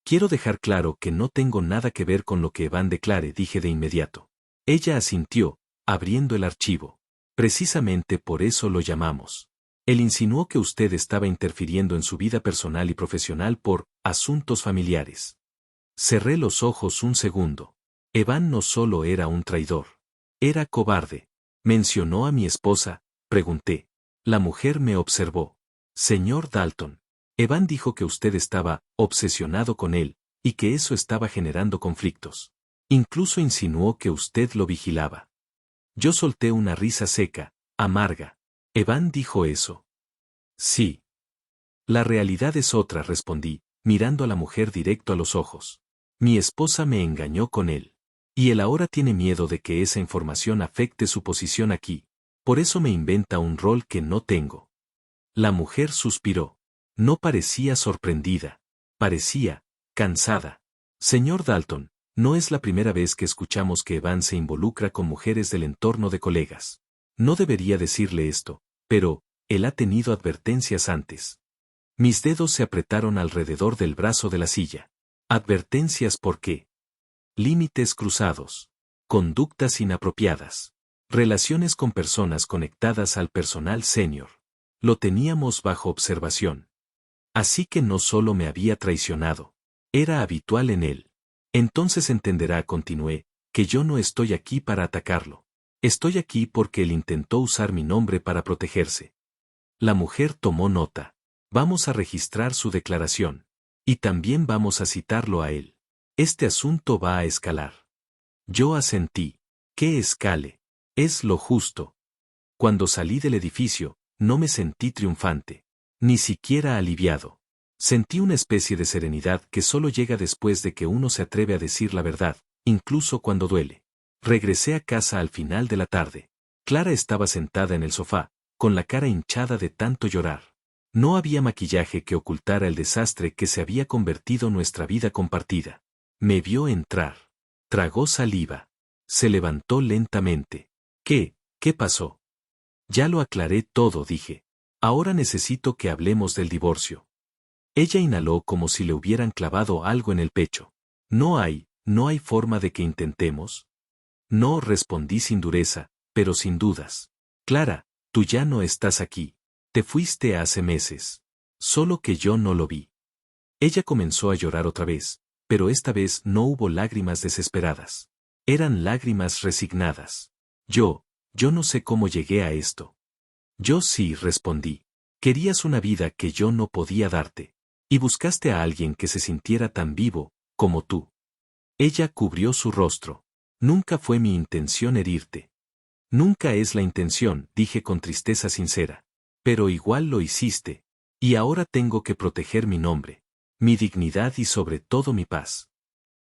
Quiero dejar claro que no tengo nada que ver con lo que Evan declare, dije de inmediato. Ella asintió, abriendo el archivo. Precisamente por eso lo llamamos. Él insinuó que usted estaba interfiriendo en su vida personal y profesional por asuntos familiares. Cerré los ojos un segundo. Evan no solo era un traidor. Era cobarde. ¿Mencionó a mi esposa?, pregunté. La mujer me observó. Señor Dalton, Evan dijo que usted estaba obsesionado con él, y que eso estaba generando conflictos. Incluso insinuó que usted lo vigilaba. Yo solté una risa seca, amarga. ¿Evan dijo eso? Sí. La realidad es otra, respondí, mirando a la mujer directo a los ojos. Mi esposa me engañó con él. Y él ahora tiene miedo de que esa información afecte su posición aquí. Por eso me inventa un rol que no tengo. La mujer suspiró. No parecía sorprendida. Parecía cansada. Señor Dalton, no es la primera vez que escuchamos que Evan se involucra con mujeres del entorno de colegas. No debería decirle esto, pero él ha tenido advertencias antes. Mis dedos se apretaron alrededor del brazo de la silla. ¿Advertencias por qué? Límites cruzados. Conductas inapropiadas. Relaciones con personas conectadas al personal senior. Lo teníamos bajo observación. Así que no solo me había traicionado. Era habitual en él. Entonces entenderá, continué, que yo no estoy aquí para atacarlo. Estoy aquí porque él intentó usar mi nombre para protegerse. La mujer tomó nota. Vamos a registrar su declaración. Y también vamos a citarlo a él. Este asunto va a escalar. Yo asentí. Que escale. Es lo justo. Cuando salí del edificio, no me sentí triunfante. Ni siquiera aliviado. Sentí una especie de serenidad que solo llega después de que uno se atreve a decir la verdad, incluso cuando duele. Regresé a casa al final de la tarde. Clara estaba sentada en el sofá, con la cara hinchada de tanto llorar. No había maquillaje que ocultara el desastre que se había convertido nuestra vida compartida. Me vio entrar. Tragó saliva. Se levantó lentamente. ¿Qué pasó? Ya lo aclaré todo, dije. Ahora necesito que hablemos del divorcio. Ella inhaló como si le hubieran clavado algo en el pecho. No hay forma de que intentemos. No, respondí sin dureza, pero sin dudas. Clara, tú ya no estás aquí. Te fuiste hace meses. Solo que yo no lo vi. Ella comenzó a llorar otra vez, pero esta vez no hubo lágrimas desesperadas. Eran lágrimas resignadas. Yo no sé cómo llegué a esto. Yo sí, respondí. Querías una vida que yo no podía darte. Y buscaste a alguien que se sintiera tan vivo, como tú. Ella cubrió su rostro. Nunca fue mi intención herirte. Nunca es la intención, dije con tristeza sincera. Pero igual lo hiciste. Y ahora tengo que proteger mi nombre, mi dignidad y sobre todo mi paz.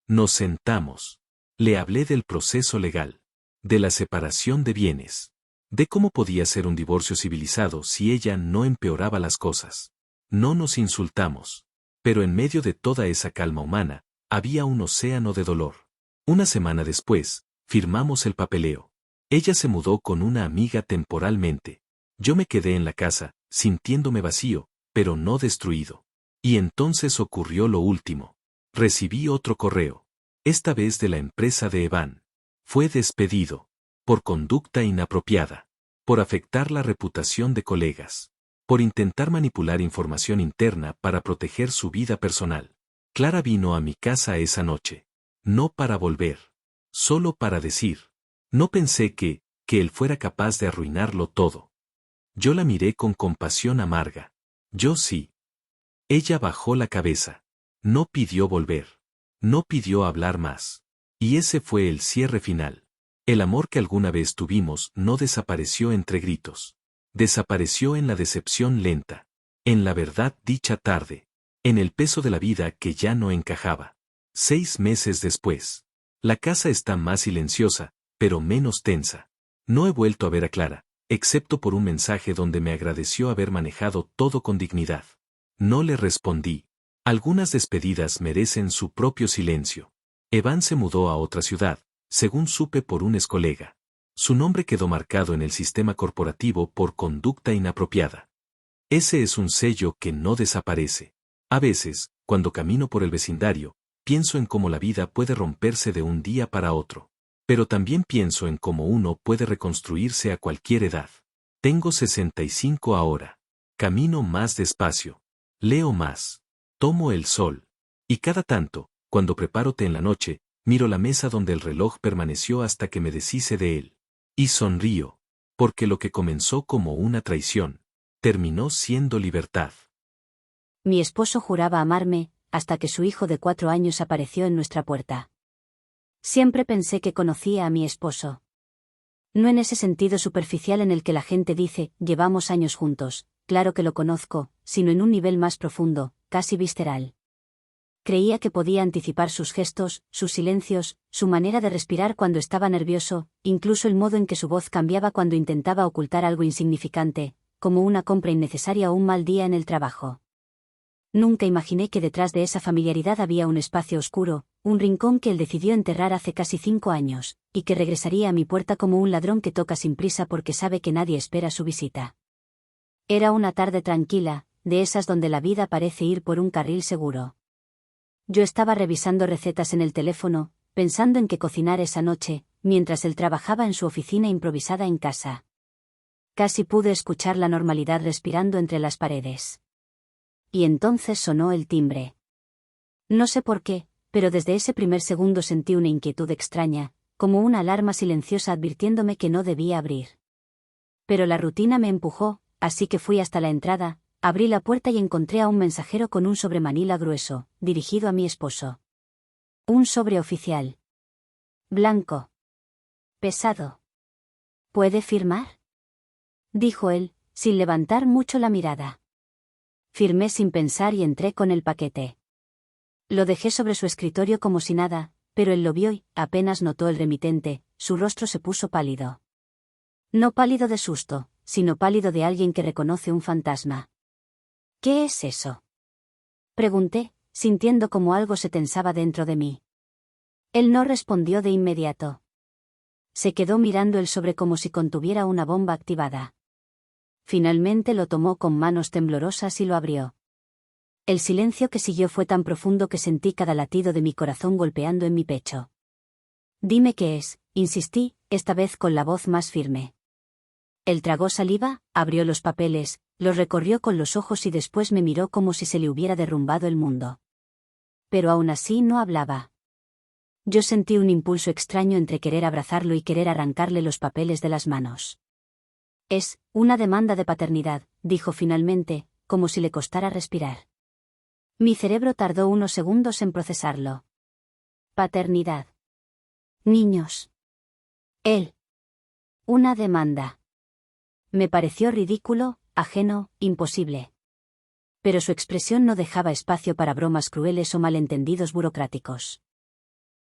Nos sentamos. Le hablé del proceso legal. De la separación de bienes. De cómo podía ser un divorcio civilizado si ella no empeoraba las cosas. No nos insultamos. Pero en medio de toda esa calma humana, había un océano de dolor. Una semana después, firmamos el papeleo. Ella se mudó con una amiga temporalmente. Yo me quedé en la casa, sintiéndome vacío, pero no destruido. Y entonces ocurrió lo último. Recibí otro correo. Esta vez de la empresa de Evan. Fue despedido. Por conducta inapropiada. Por afectar la reputación de colegas. Por intentar manipular información interna para proteger su vida personal. Clara vino a mi casa esa noche. No para volver. Solo para decir. No pensé que él fuera capaz de arruinarlo todo. Yo la miré con compasión amarga. Yo sí. Ella bajó la cabeza. No pidió volver. No pidió hablar más. Y ese fue el cierre final. El amor que alguna vez tuvimos no desapareció entre gritos. Desapareció en la decepción lenta. En la verdad dicha tarde. En el peso de la vida que ya no encajaba. 6 meses después. La casa está más silenciosa, pero menos tensa. No he vuelto a ver a Clara, excepto por un mensaje donde me agradeció haber manejado todo con dignidad. No le respondí. Algunas despedidas merecen su propio silencio. Evan se mudó a otra ciudad, según supe por un excolega. Su nombre quedó marcado en el sistema corporativo por conducta inapropiada. Ese es un sello que no desaparece. A veces, cuando camino por el vecindario, pienso en cómo la vida puede romperse de un día para otro. Pero también pienso en cómo uno puede reconstruirse a cualquier edad. Tengo 65 ahora. Camino más despacio. Leo más. Tomo el sol. Y cada tanto, cuando preparo té en la noche, miro la mesa donde el reloj permaneció hasta que me deshice de él. Y sonrío. Porque lo que comenzó como una traición, terminó siendo libertad.
Mi esposo juraba amarme, hasta que su hijo de 4 años apareció en nuestra puerta. Siempre pensé que conocía a mi esposo. No en ese sentido superficial en el que la gente dice, llevamos años juntos, claro que lo conozco, sino en un nivel más profundo, casi visceral. Creía que podía anticipar sus gestos, sus silencios, su manera de respirar cuando estaba nervioso, incluso el modo en que su voz cambiaba cuando intentaba ocultar algo insignificante, como una compra innecesaria o un mal día en el trabajo. Nunca imaginé que detrás de esa familiaridad había un espacio oscuro, un rincón que él decidió enterrar hace casi 5 años, y que regresaría a mi puerta como un ladrón que toca sin prisa porque sabe que nadie espera su visita. Era una tarde tranquila, de esas donde la vida parece ir por un carril seguro. Yo estaba revisando recetas en el teléfono, pensando en qué cocinar esa noche, mientras él trabajaba en su oficina improvisada en casa. Casi pude escuchar la normalidad respirando entre las paredes. Y entonces sonó el timbre. No sé por qué, pero desde ese primer segundo sentí una inquietud extraña, como una alarma silenciosa advirtiéndome que no debía abrir. Pero la rutina me empujó, así que fui hasta la entrada, abrí la puerta y encontré a un mensajero con un sobre manila grueso, dirigido a mi esposo. Un sobre oficial. Blanco. Pesado. ¿Puede firmar?, dijo él, sin levantar mucho la mirada. Firmé sin pensar y entré con el paquete. Lo dejé sobre su escritorio como si nada, pero él lo vio y, apenas notó el remitente, su rostro se puso pálido. No pálido de susto, sino pálido de alguien que reconoce un fantasma. ¿Qué es eso?, pregunté, sintiendo como algo se tensaba dentro de mí. Él no respondió de inmediato. Se quedó mirando el sobre como si contuviera una bomba activada. Finalmente lo tomó con manos temblorosas y lo abrió. El silencio que siguió fue tan profundo que sentí cada latido de mi corazón golpeando en mi pecho. Dime qué es, insistí, esta vez con la voz más firme. Él tragó saliva, abrió los papeles, los recorrió con los ojos y después me miró como si se le hubiera derrumbado el mundo. Pero aún así no hablaba. Yo sentí un impulso extraño entre querer abrazarlo y querer arrancarle los papeles de las manos. Es una demanda de paternidad, dijo finalmente, como si le costara respirar. Mi cerebro tardó unos segundos en procesarlo. Paternidad. Niños. Él. Una demanda. Me pareció ridículo, ajeno, imposible. Pero su expresión no dejaba espacio para bromas crueles o malentendidos burocráticos.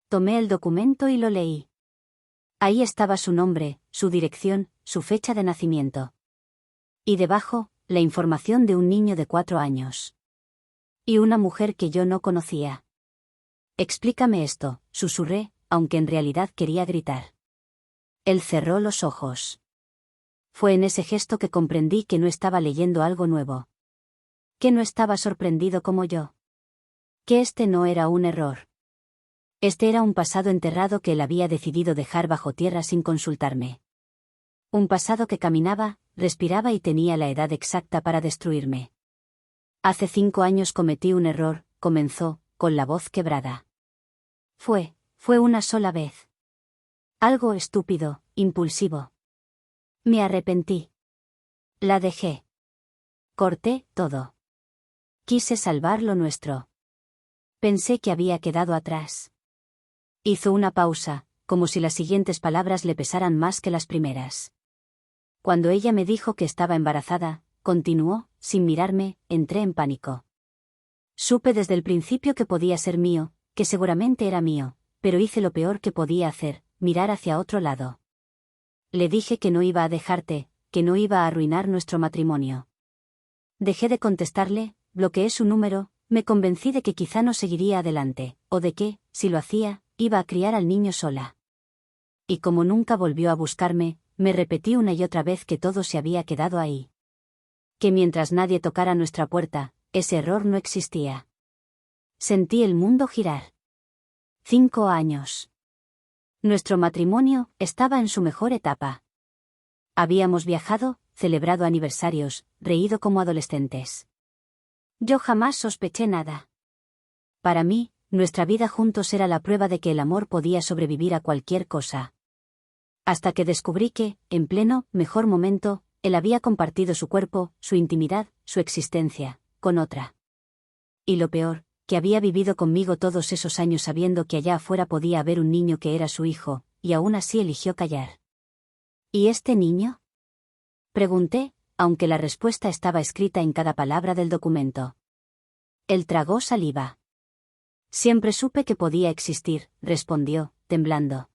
Tomé el documento y lo leí. Ahí estaba su nombre, su dirección, su fecha de nacimiento. Y debajo, la información de un niño de 4 años. Y una mujer que yo no conocía. Explícame esto, susurré, aunque en realidad quería gritar. Él cerró los ojos. Fue en ese gesto que comprendí que no estaba leyendo algo nuevo. Que no estaba sorprendido como yo. Que este no era un error. Este era un pasado enterrado que él había decidido dejar bajo tierra sin consultarme. Un pasado que caminaba, respiraba y tenía la edad exacta para destruirme. Hace 5 años cometí un error, comenzó, con la voz quebrada. Fue una sola vez. Algo estúpido, impulsivo. Me arrepentí. La dejé. Corté todo. Quise salvar lo nuestro. Pensé que había quedado atrás. Hizo una pausa, como si las siguientes palabras le pesaran más que las primeras. Cuando ella me dijo que estaba embarazada, continuó, sin mirarme, entré en pánico. Supe desde el principio que podía ser mío, que seguramente era mío, pero hice lo peor que podía hacer, mirar hacia otro lado. Le dije que no iba a dejarte, que no iba a arruinar nuestro matrimonio. Dejé de contestarle, bloqueé su número, me convencí de que quizá no seguiría adelante, o de que, si lo hacía, iba a criar al niño sola. Y como nunca volvió a buscarme, me repetí una y otra vez que todo se había quedado ahí. Que mientras nadie tocara nuestra puerta, ese error no existía. Sentí el mundo girar. 5 años. Nuestro matrimonio estaba en su mejor etapa. Habíamos viajado, celebrado aniversarios, reído como adolescentes. Yo jamás sospeché nada. Para mí, nuestra vida juntos era la prueba de que el amor podía sobrevivir a cualquier cosa. Hasta que descubrí que, en pleno, mejor momento, él había compartido su cuerpo, su intimidad, su existencia, con otra. Y lo peor, que había vivido conmigo todos esos años sabiendo que allá afuera podía haber un niño que era su hijo, y aún así eligió callar. ¿Y este niño?, pregunté, aunque la respuesta estaba escrita en cada palabra del documento. Él tragó saliva. Siempre supe que podía existir, respondió, temblando.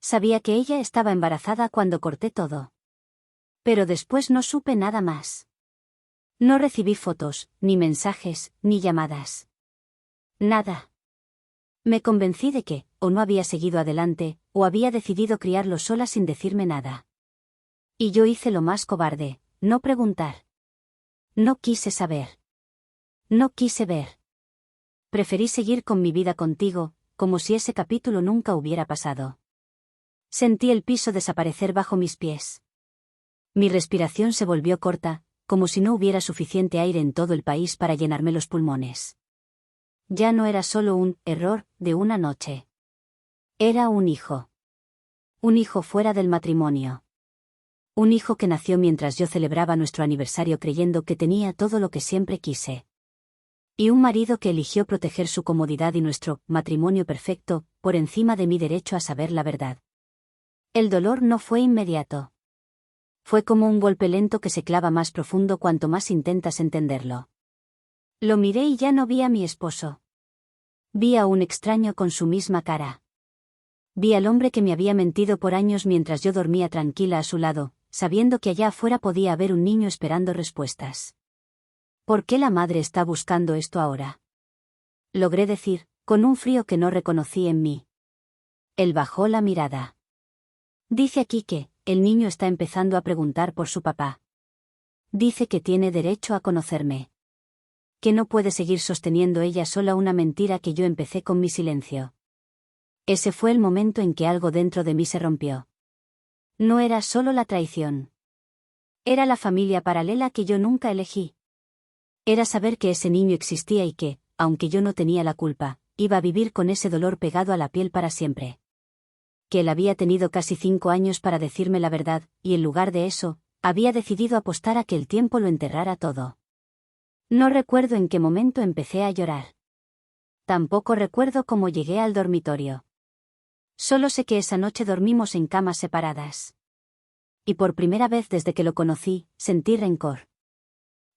Sabía que ella estaba embarazada cuando corté todo. Pero después no supe nada más. No recibí fotos, ni mensajes, ni llamadas. Nada. Me convencí de que, o no había seguido adelante, o había decidido criarlo sola sin decirme nada. Y yo hice lo más cobarde, no preguntar. No quise saber. No quise ver. Preferí seguir con mi vida contigo, como si ese capítulo nunca hubiera pasado. Sentí el piso desaparecer bajo mis pies. Mi respiración se volvió corta, como si no hubiera suficiente aire en todo el país para llenarme los pulmones. Ya no era solo un error de una noche. Era un hijo. Un hijo fuera del matrimonio. Un hijo que nació mientras yo celebraba nuestro aniversario creyendo que tenía todo lo que siempre quise. Y un marido que eligió proteger su comodidad y nuestro matrimonio perfecto, por encima de mi derecho a saber la verdad. El dolor no fue inmediato. Fue como un golpe lento que se clava más profundo cuanto más intentas entenderlo. Lo miré y ya no vi a mi esposo. Vi a un extraño con su misma cara. Vi al hombre que me había mentido por años mientras yo dormía tranquila a su lado, sabiendo que allá afuera podía haber un niño esperando respuestas. ¿Por qué la madre está buscando esto ahora? Logré decir, con un frío que no reconocí en mí. Él bajó la mirada. Dice aquí que, el niño está empezando a preguntar por su papá. Dice que tiene derecho a conocerme. Que no puede seguir sosteniendo ella sola una mentira que yo empecé con mi silencio. Ese fue el momento en que algo dentro de mí se rompió. No era solo la traición. Era la familia paralela que yo nunca elegí. Era saber que ese niño existía y que, aunque yo no tenía la culpa, iba a vivir con ese dolor pegado a la piel para siempre. Que él había tenido casi 5 años para decirme la verdad, y en lugar de eso, había decidido apostar a que el tiempo lo enterrara todo. No recuerdo en qué momento empecé a llorar. Tampoco recuerdo cómo llegué al dormitorio. Solo sé que esa noche dormimos en camas separadas. Y por primera vez desde que lo conocí, sentí rencor.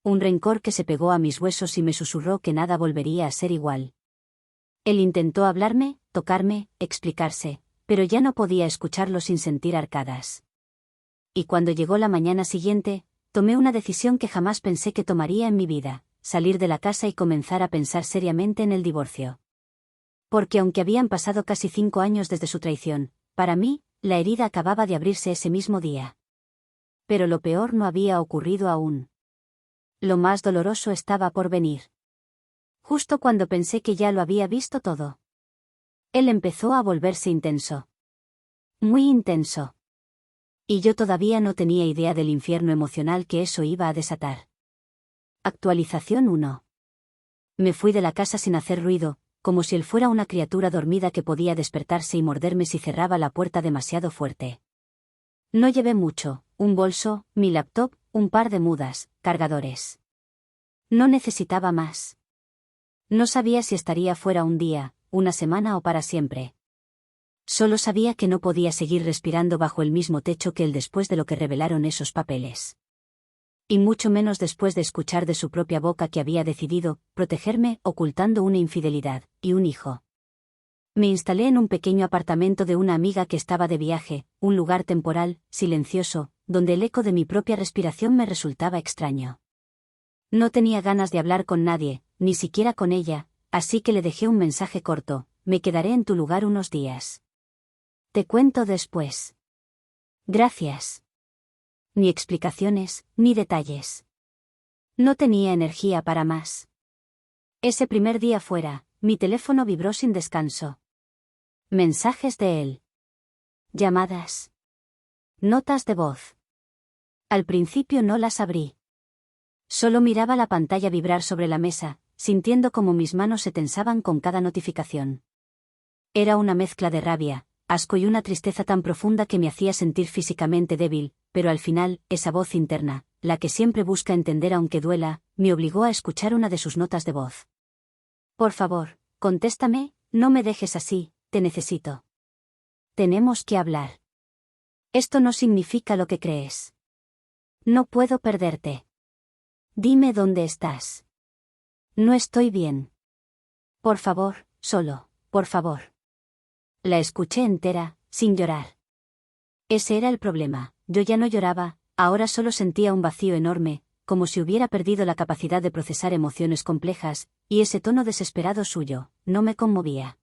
Un rencor que se pegó a mis huesos y me susurró que nada volvería a ser igual. Él intentó hablarme, tocarme, explicarse, pero ya no podía escucharlo sin sentir arcadas. Y cuando llegó la mañana siguiente, tomé una decisión que jamás pensé que tomaría en mi vida, salir de la casa y comenzar a pensar seriamente en el divorcio. Porque aunque habían pasado casi 5 años desde su traición, para mí, la herida acababa de abrirse ese mismo día. Pero lo peor no había ocurrido aún. Lo más doloroso estaba por venir. Justo cuando pensé que ya lo había visto todo. Él empezó a volverse intenso. Muy intenso. Y yo todavía no tenía idea del infierno emocional que eso iba a desatar. Actualización 1. Me fui de la casa sin hacer ruido, como si él fuera una criatura dormida que podía despertarse y morderme si cerraba la puerta demasiado fuerte. No llevé mucho, un bolso, mi laptop, un par de mudas, cargadores. No necesitaba más. No sabía si estaría fuera un día, una semana o para siempre. Solo sabía que no podía seguir respirando bajo el mismo techo que él después de lo que revelaron esos papeles. Y mucho menos después de escuchar de su propia boca que había decidido protegerme ocultando una infidelidad y un hijo. Me instalé en un pequeño apartamento de una amiga que estaba de viaje, un lugar temporal, silencioso, donde el eco de mi propia respiración me resultaba extraño. No tenía ganas de hablar con nadie, ni siquiera con ella, así que le dejé un mensaje corto: me quedaré en tu lugar unos días. Te cuento después. Gracias. Ni explicaciones, ni detalles. No tenía energía para más. Ese primer día fuera, mi teléfono vibró sin descanso. Mensajes de él. Llamadas. Notas de voz. Al principio no las abrí. Solo miraba la pantalla vibrar sobre la mesa, sintiendo como mis manos se tensaban con cada notificación. Era una mezcla de rabia, asco y una tristeza tan profunda que me hacía sentir físicamente débil, pero al final, esa voz interna, la que siempre busca entender aunque duela, me obligó a escuchar una de sus notas de voz. Por favor, contéstame, no me dejes así, te necesito. Tenemos que hablar. Esto no significa lo que crees. No puedo perderte. Dime dónde estás. No estoy bien. Por favor, solo, por favor. La escuché entera, sin llorar. Ese era el problema, yo ya no lloraba, ahora solo sentía un vacío enorme, como si hubiera perdido la capacidad de procesar emociones complejas, y ese tono desesperado suyo, no me conmovía.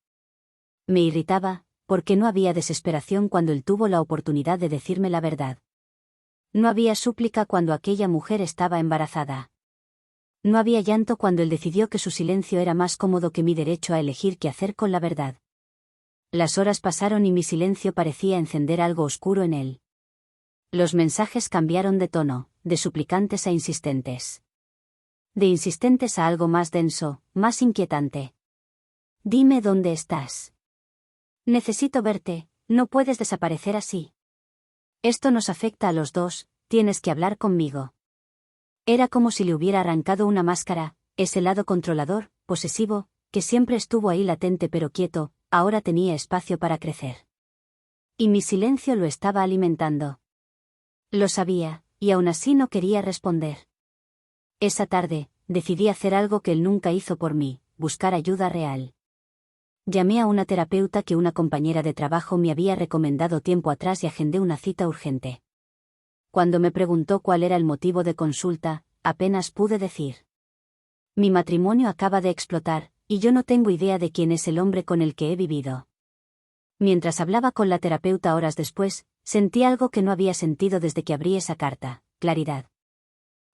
Me irritaba, porque no había desesperación cuando él tuvo la oportunidad de decirme la verdad. No había súplica cuando aquella mujer estaba embarazada. No había llanto cuando él decidió que su silencio era más cómodo que mi derecho a elegir qué hacer con la verdad. Las horas pasaron y mi silencio parecía encender algo oscuro en él. Los mensajes cambiaron de tono, de suplicantes a insistentes. De insistentes a algo más denso, más inquietante. Dime dónde estás. Necesito verte, no puedes desaparecer así. Esto nos afecta a los dos, tienes que hablar conmigo. Era como si le hubiera arrancado una máscara, ese lado controlador, posesivo, que siempre estuvo ahí latente pero quieto, ahora tenía espacio para crecer. Y mi silencio lo estaba alimentando. Lo sabía, y aún así no quería responder. Esa tarde, decidí hacer algo que él nunca hizo por mí, buscar ayuda real. Llamé a una terapeuta que una compañera de trabajo me había recomendado tiempo atrás y agendé una cita urgente. Cuando me preguntó cuál era el motivo de consulta, apenas pude decir. Mi matrimonio acaba de explotar, y yo no tengo idea de quién es el hombre con el que he vivido. Mientras hablaba con la terapeuta horas después, sentí algo que no había sentido desde que abrí esa carta: claridad.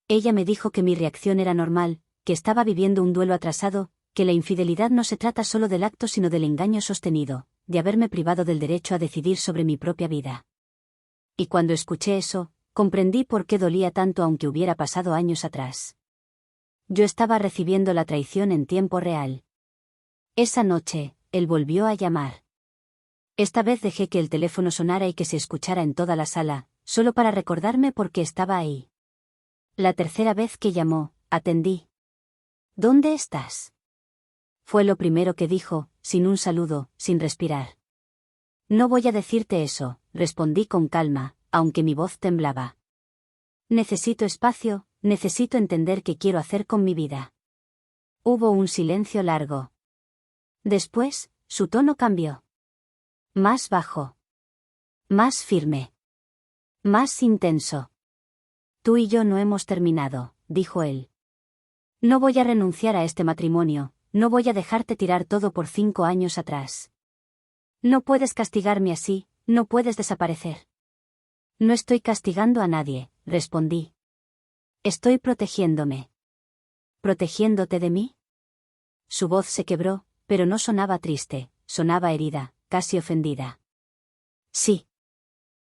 Ella me dijo que mi reacción era normal, que estaba viviendo un duelo atrasado, que la infidelidad no se trata solo del acto sino del engaño sostenido, de haberme privado del derecho a decidir sobre mi propia vida. Y cuando escuché eso, comprendí por qué dolía tanto aunque hubiera pasado años atrás. Yo estaba recibiendo la traición en tiempo real. Esa noche, él volvió a llamar. Esta vez dejé que el teléfono sonara y que se escuchara en toda la sala, solo para recordarme por qué estaba ahí. La tercera vez que llamó, atendí. ¿Dónde estás? Fue lo primero que dijo, sin un saludo, sin respirar. No voy a decirte eso, respondí con calma, aunque mi voz temblaba. Necesito espacio, necesito entender qué quiero hacer con mi vida. Hubo un silencio largo. Después, su tono cambió. Más bajo. Más firme. Más intenso. Tú y yo no hemos terminado, dijo él. No voy a renunciar a este matrimonio, no voy a dejarte tirar todo por 5 años atrás. No puedes castigarme así, no puedes desaparecer. No estoy castigando a nadie, respondí. Estoy protegiéndome. ¿Protegiéndote de mí? Su voz se quebró, pero no sonaba triste, sonaba herida, casi ofendida. Sí.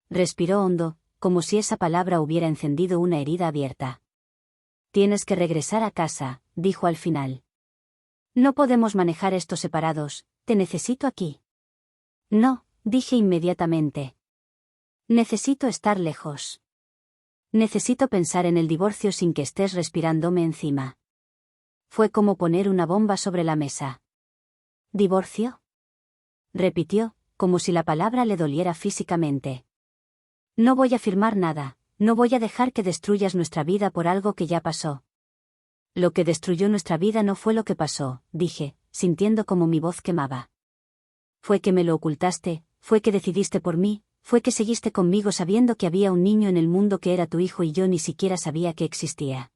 Respiró hondo, como si esa palabra hubiera encendido una herida abierta. Tienes que regresar a casa, dijo al final. No podemos manejar esto separados, te necesito aquí. No, dije inmediatamente. Necesito estar lejos. Necesito pensar en el divorcio sin que estés respirándome encima. Fue como poner una bomba sobre la mesa. ¿Divorcio? Repitió, como si la palabra le doliera físicamente. No voy a firmar nada, no voy a dejar que destruyas nuestra vida por algo que ya pasó. Lo que destruyó nuestra vida no fue lo que pasó, dije, sintiendo como mi voz quemaba. Fue que me lo ocultaste, fue que decidiste por mí, fue que seguiste conmigo sabiendo que había un niño en el mundo que era tu hijo y yo ni siquiera sabía que existía.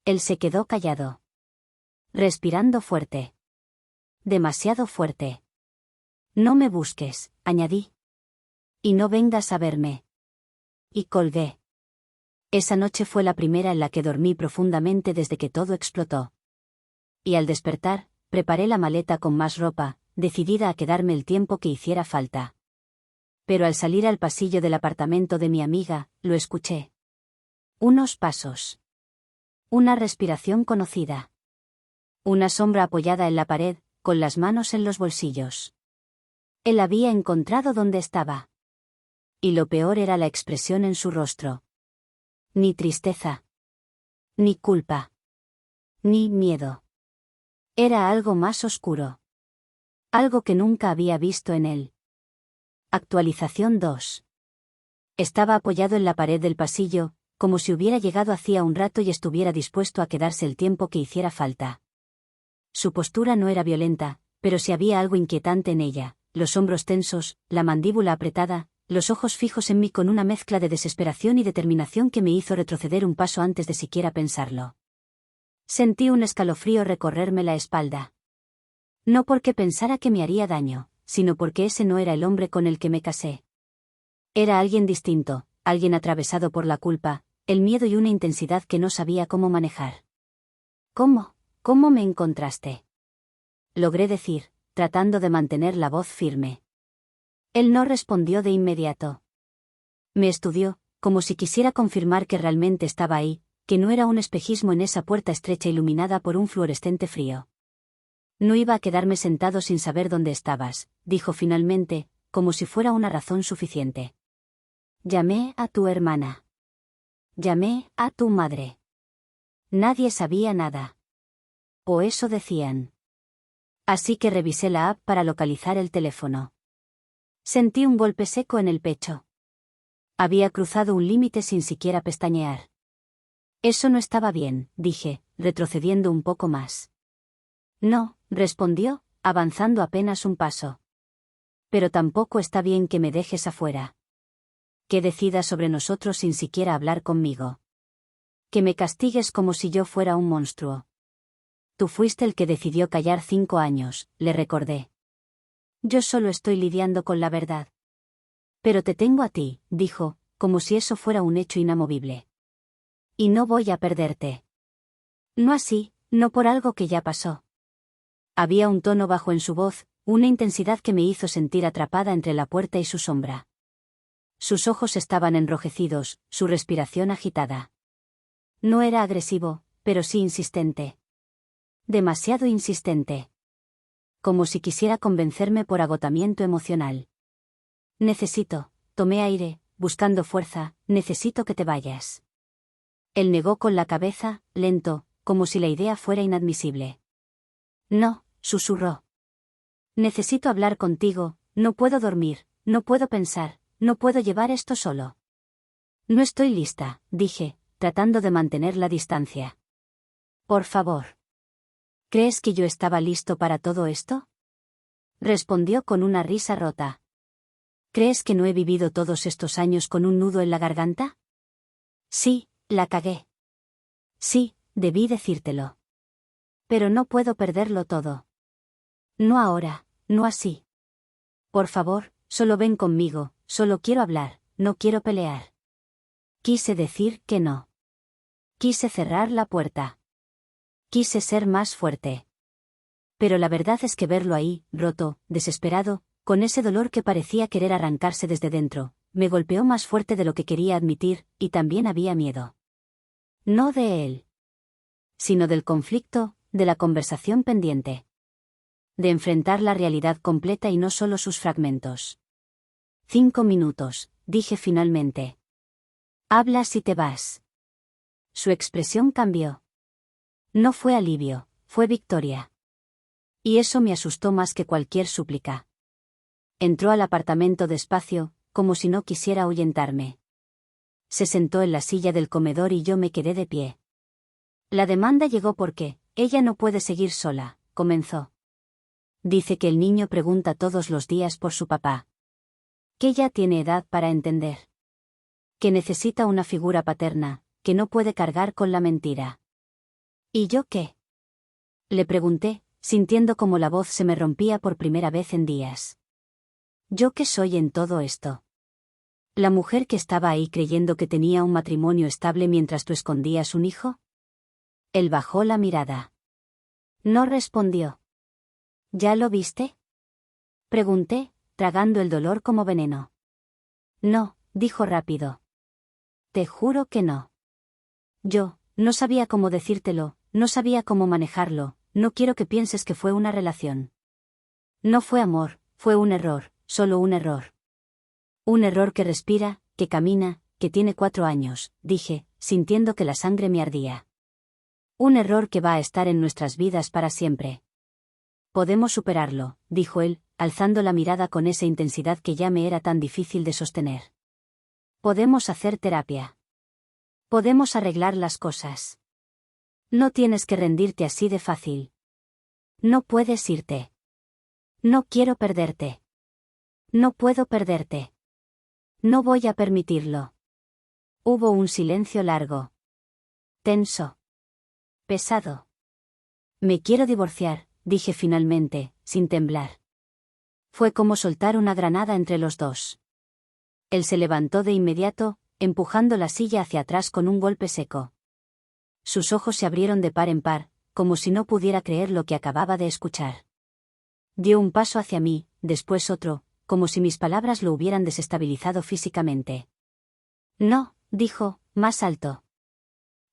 Él se quedó callado. Respirando fuerte. Demasiado fuerte. No me busques, añadí. Y no vengas a verme. Y colgué. Esa noche fue la primera en la que dormí profundamente desde que todo explotó. Y al despertar, preparé la maleta con más ropa, decidida a quedarme el tiempo que hiciera falta. Pero al salir al pasillo del apartamento de mi amiga, lo escuché. Unos pasos. Una respiración conocida. Una sombra apoyada en la pared, con las manos en los bolsillos. Él había encontrado donde estaba. Y lo peor era la expresión en su rostro. Ni tristeza. Ni culpa. Ni miedo. Era algo más oscuro. Algo que nunca había visto en él. Actualización 2. Estaba apoyado en la pared del pasillo, como si hubiera llegado hacía un rato y estuviera dispuesto a quedarse el tiempo que hiciera falta. Su postura no era violenta, pero sí había algo inquietante en ella, los hombros tensos, la mandíbula apretada, los ojos fijos en mí con una mezcla de desesperación y determinación que me hizo retroceder un paso antes de siquiera pensarlo. Sentí un escalofrío recorrerme la espalda. No porque pensara que me haría daño, sino porque ese no era el hombre con el que me casé. Era alguien distinto, alguien atravesado por la culpa, el miedo y una intensidad que no sabía cómo manejar. ¿Cómo me encontraste? Logré decir, tratando de mantener la voz firme. Él no respondió de inmediato. Me estudió, como si quisiera confirmar que realmente estaba ahí, que no era un espejismo en esa puerta estrecha iluminada por un fluorescente frío. No iba a quedarme sentado sin saber dónde estabas, dijo finalmente, como si fuera una razón suficiente. Llamé a tu hermana. Llamé a tu madre. Nadie sabía nada. O eso decían. Así que revisé la app para localizar el teléfono. Sentí un golpe seco en el pecho. Había cruzado un límite sin siquiera pestañear. Eso no estaba bien, dije, retrocediendo un poco más. No, respondió, avanzando apenas un paso. Pero tampoco está bien que me dejes afuera. Que decidas sobre nosotros sin siquiera hablar conmigo. Que me castigues como si yo fuera un monstruo. Tú fuiste el que decidió callar 5 años, le recordé. Yo solo estoy lidiando con la verdad. Pero te tengo a ti, dijo, como si eso fuera un hecho inamovible. Y no voy a perderte. No así, no por algo que ya pasó. Había un tono bajo en su voz, una intensidad que me hizo sentir atrapada entre la puerta y su sombra. Sus ojos estaban enrojecidos, su respiración agitada. No era agresivo, pero sí insistente. Demasiado insistente. Como si quisiera convencerme por agotamiento emocional. Tomé aire, buscando fuerza, necesito que te vayas. Él negó con la cabeza, lento, como si la idea fuera inadmisible. No, susurró. Necesito hablar contigo, no puedo dormir, no puedo pensar, no puedo llevar esto solo. No estoy lista, dije, tratando de mantener la distancia. Por favor. ¿Crees que yo estaba listo para todo esto? Respondió con una risa rota. ¿Crees que no he vivido todos estos años con un nudo en la garganta? Sí, la cagué. Sí, debí decírtelo. Pero no puedo perderlo todo. No ahora, no así. Por favor, solo ven conmigo, solo quiero hablar, no quiero pelear. Quise decir que no. Quise cerrar la puerta. Quise ser más fuerte. Pero la verdad es que verlo ahí, roto, desesperado, con ese dolor que parecía querer arrancarse desde dentro, me golpeó más fuerte de lo que quería admitir, y también había miedo. No de él. Sino del conflicto, de la conversación pendiente. De enfrentar la realidad completa y no solo sus fragmentos. 5 minutos, dije finalmente. Hablas y te vas. Su expresión cambió. No fue alivio, fue victoria. Y eso me asustó más que cualquier súplica. Entró al apartamento despacio, como si no quisiera ahuyentarme. Se sentó en la silla del comedor y yo me quedé de pie. La demanda llegó porque, ella no puede seguir sola, comenzó. Dice que el niño pregunta todos los días por su papá. Que ya tiene edad para entender. Que necesita una figura paterna, que no puede cargar con la mentira. ¿Y yo qué? Le pregunté, sintiendo como la voz se me rompía por primera vez en días. ¿Yo qué soy en todo esto? ¿La mujer que estaba ahí creyendo que tenía un matrimonio estable mientras tú escondías un hijo? Él bajó la mirada. No respondió. ¿Ya lo viste? Pregunté, tragando el dolor como veneno. No, dijo rápido. Te juro que no. Yo, no sabía cómo decírtelo, no sabía cómo manejarlo, no quiero que pienses que fue una relación. No fue amor, fue un error, solo un error. Un error que respira, que camina, que tiene 4 años, dije, sintiendo que la sangre me ardía. Un error que va a estar en nuestras vidas para siempre. Podemos superarlo, dijo él, alzando la mirada con esa intensidad que ya me era tan difícil de sostener. Podemos hacer terapia. Podemos arreglar las cosas. No tienes que rendirte así de fácil. No puedes irte. No quiero perderte. No puedo perderte. No voy a permitirlo. Hubo un silencio largo. Tenso. Pesado. Me quiero divorciar, dije finalmente, sin temblar. Fue como soltar una granada entre los dos. Él se levantó de inmediato, empujando la silla hacia atrás con un golpe seco. Sus ojos se abrieron de par en par, como si no pudiera creer lo que acababa de escuchar. Dio un paso hacia mí, después otro, como si mis palabras lo hubieran desestabilizado físicamente. No, dijo, más alto.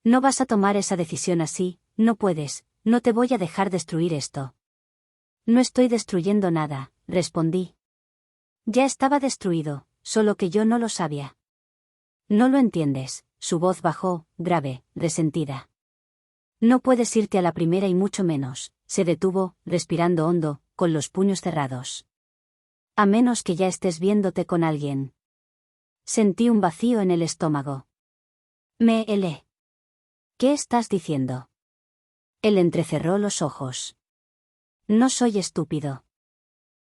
No vas a tomar esa decisión así, no puedes, no te voy a dejar destruir esto. No estoy destruyendo nada, respondí. Ya estaba destruido, solo que yo no lo sabía. No lo entiendes, su voz bajó, grave, resentida. No puedes irte a la primera y mucho menos, se detuvo, respirando hondo, con los puños cerrados. A menos que ya estés viéndote con alguien. Sentí un vacío en el estómago. Me helé. ¿Qué estás diciendo? Él entrecerró los ojos. No soy estúpido.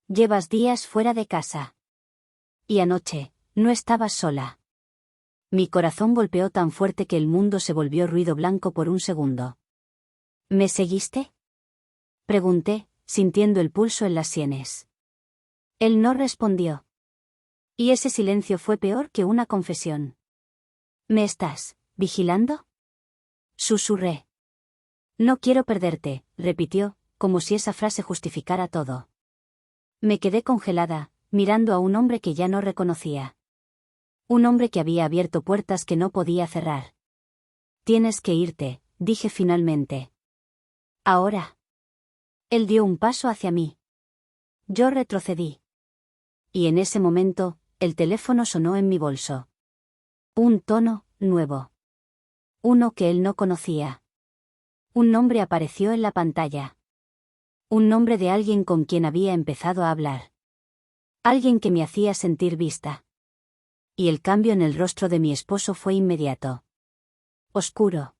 Llevas días fuera de casa. Y anoche, no estabas sola. Mi corazón golpeó tan fuerte que el mundo se volvió ruido blanco por un segundo. ¿Me seguiste? Pregunté, sintiendo el pulso en las sienes. Él no respondió. Y ese silencio fue peor que una confesión. ¿Me estás vigilando? Susurré. No quiero perderte, repitió, como si esa frase justificara todo. Me quedé congelada, mirando a un hombre que ya no reconocía. Un hombre que había abierto puertas que no podía cerrar. Tienes que irte, dije finalmente. Ahora. Él dio un paso hacia mí. Yo retrocedí. Y en ese momento, el teléfono sonó en mi bolso. Un tono nuevo. Uno que él no conocía. Un nombre apareció en la pantalla. Un nombre de alguien con quien había empezado a hablar. Alguien que me hacía sentir vista. Y el cambio en el rostro de mi esposo fue inmediato. Oscuro.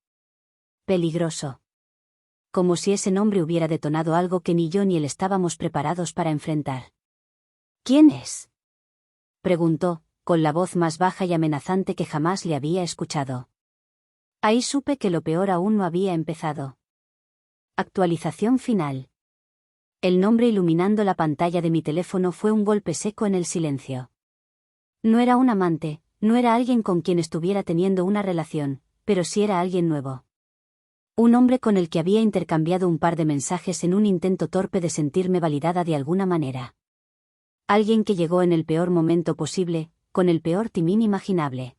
Peligroso. Como si ese nombre hubiera detonado algo que ni yo ni él estábamos preparados para enfrentar. ¿Quién es? Preguntó, con la voz más baja y amenazante que jamás le había escuchado. Ahí supe que lo peor aún no había empezado. Actualización final. El nombre iluminando la pantalla de mi teléfono fue un golpe seco en el silencio. No era un amante, no era alguien con quien estuviera teniendo una relación, pero sí era alguien nuevo. Un hombre con el que había intercambiado un par de mensajes en un intento torpe de sentirme validada de alguna manera. Alguien que llegó en el peor momento posible, con el peor timín imaginable.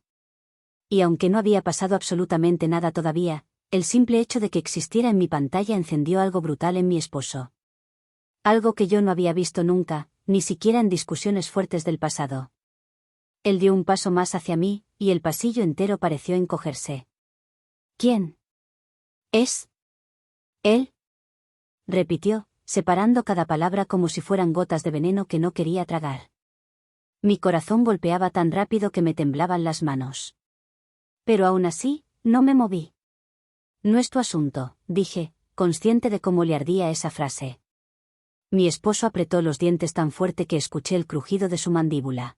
Y aunque no había pasado absolutamente nada todavía, el simple hecho de que existiera en mi pantalla encendió algo brutal en mi esposo. Algo que yo no había visto nunca, ni siquiera en discusiones fuertes del pasado. Él dio un paso más hacia mí, y el pasillo entero pareció encogerse. ¿Quién? ¿Es? ¿Él? Repitió, separando cada palabra como si fueran gotas de veneno que no quería tragar. Mi corazón golpeaba tan rápido que me temblaban las manos. Pero aún así, no me moví. No es tu asunto, dije, consciente de cómo le ardía esa frase. Mi esposo apretó los dientes tan fuerte que escuché el crujido de su mandíbula.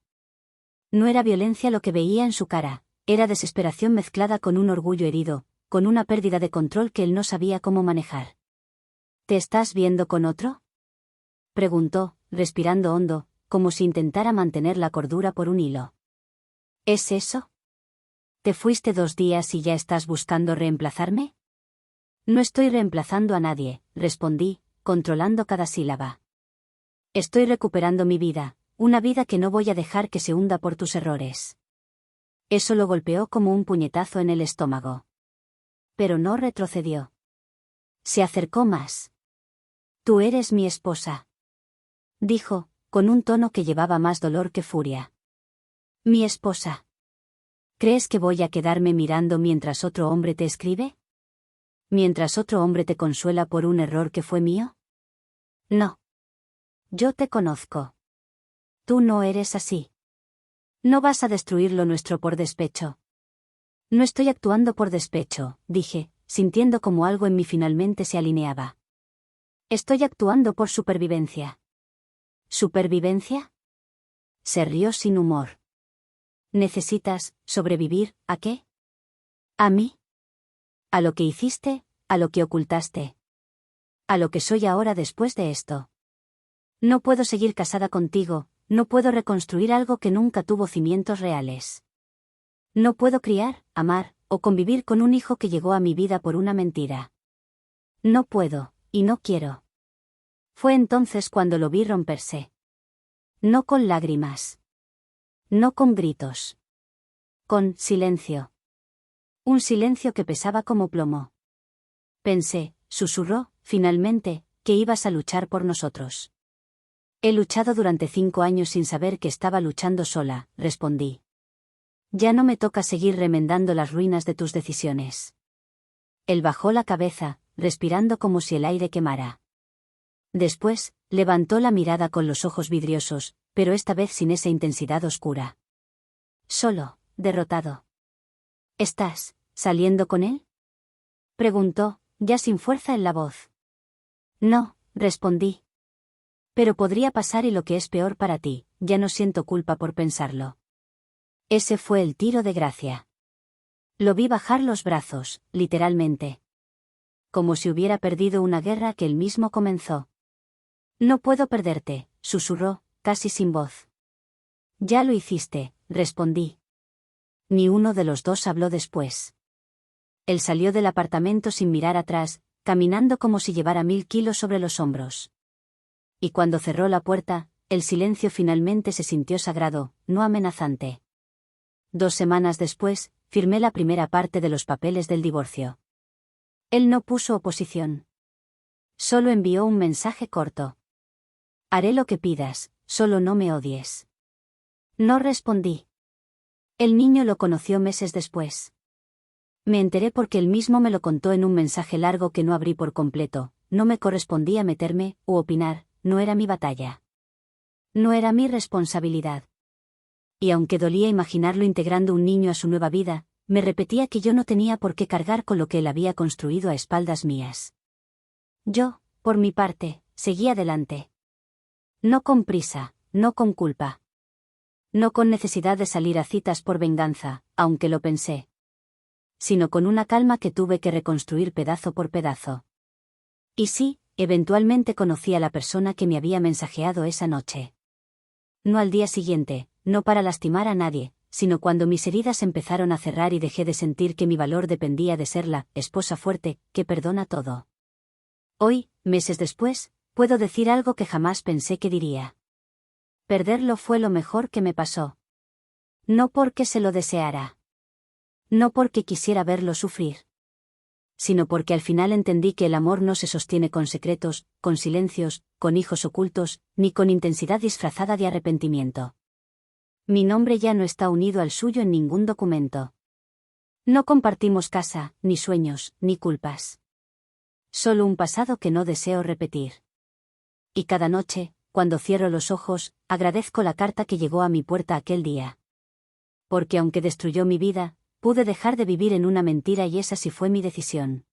No era violencia lo que veía en su cara, era desesperación mezclada con un orgullo herido, con una pérdida de control que él no sabía cómo manejar. ¿Te estás viendo con otro? Preguntó, respirando hondo, como si intentara mantener la cordura por un hilo. ¿Es eso? ¿Te fuiste 2 días y ya estás buscando reemplazarme? No estoy reemplazando a nadie, respondí, controlando cada sílaba. Estoy recuperando mi vida, una vida que no voy a dejar que se hunda por tus errores. Eso lo golpeó como un puñetazo en el estómago. Pero no retrocedió. Se acercó más. Tú eres mi esposa. Dijo, con un tono que llevaba más dolor que furia. Mi esposa. ¿Crees que voy a quedarme mirando mientras otro hombre te escribe? ¿Mientras otro hombre te consuela por un error que fue mío? No. Yo te conozco. Tú no eres así. No vas a destruir lo nuestro por despecho. No estoy actuando por despecho, dije, sintiendo como algo en mí finalmente se alineaba. Estoy actuando por supervivencia. ¿Supervivencia? Se rió sin humor. ¿Necesitas sobrevivir a qué? ¿A mí? A lo que hiciste, a lo que ocultaste. A lo que soy ahora después de esto. No puedo seguir casada contigo, no puedo reconstruir algo que nunca tuvo cimientos reales. No puedo criar, amar, o convivir con un hijo que llegó a mi vida por una mentira. No puedo, y no quiero. Fue entonces cuando lo vi romperse. No con lágrimas. No con gritos. Con silencio. Un silencio que pesaba como plomo. Pensé, susurró, finalmente, que ibas a luchar por nosotros. He luchado durante 5 años sin saber que estaba luchando sola, respondí. Ya no me toca seguir remendando las ruinas de tus decisiones. Él bajó la cabeza, respirando como si el aire quemara. Después, levantó la mirada con los ojos vidriosos, pero esta vez sin esa intensidad oscura. Solo, derrotado. ¿Estás saliendo con él?, preguntó, ya sin fuerza en la voz. No, respondí. Pero podría pasar y lo que es peor para ti, ya no siento culpa por pensarlo. Ese fue el tiro de gracia. Lo vi bajar los brazos, literalmente. Como si hubiera perdido una guerra que él mismo comenzó. No puedo perderte, susurró, casi sin voz. Ya lo hiciste, respondí. Ni uno de los dos habló después. Él salió del apartamento sin mirar atrás, caminando como si llevara 1000 kilos sobre los hombros. Y cuando cerró la puerta, el silencio finalmente se sintió sagrado, no amenazante. 2 semanas después, firmé la primera parte de los papeles del divorcio. Él no puso oposición. Solo envió un mensaje corto. Haré lo que pidas, solo no me odies. No respondí. El niño lo conoció meses después. Me enteré porque él mismo me lo contó en un mensaje largo que no abrí por completo. No me correspondía meterme u opinar, no era mi batalla. No era mi responsabilidad. Y aunque dolía imaginarlo integrando un niño a su nueva vida, me repetía que yo no tenía por qué cargar con lo que él había construido a espaldas mías. Yo, por mi parte, seguí adelante. No con prisa, no con culpa. No con necesidad de salir a citas por venganza, aunque lo pensé. Sino con una calma que tuve que reconstruir pedazo por pedazo. Y sí, eventualmente conocí a la persona que me había mensajeado esa noche. No al día siguiente, no para lastimar a nadie, sino cuando mis heridas empezaron a cerrar y dejé de sentir que mi valor dependía de ser la esposa fuerte, que perdona todo. Hoy, meses después, puedo decir algo que jamás pensé que diría. Perderlo fue lo mejor que me pasó. No porque se lo deseara. No porque quisiera verlo sufrir. Sino porque al final entendí que el amor no se sostiene con secretos, con silencios, con hijos ocultos, ni con intensidad disfrazada de arrepentimiento. Mi nombre ya no está unido al suyo en ningún documento. No compartimos casa, ni sueños, ni culpas. Solo un pasado que no deseo repetir. Y cada noche, cuando cierro los ojos, agradezco la carta que llegó a mi puerta aquel día. Porque aunque destruyó mi vida, pude dejar de vivir en una mentira y esa sí fue mi decisión.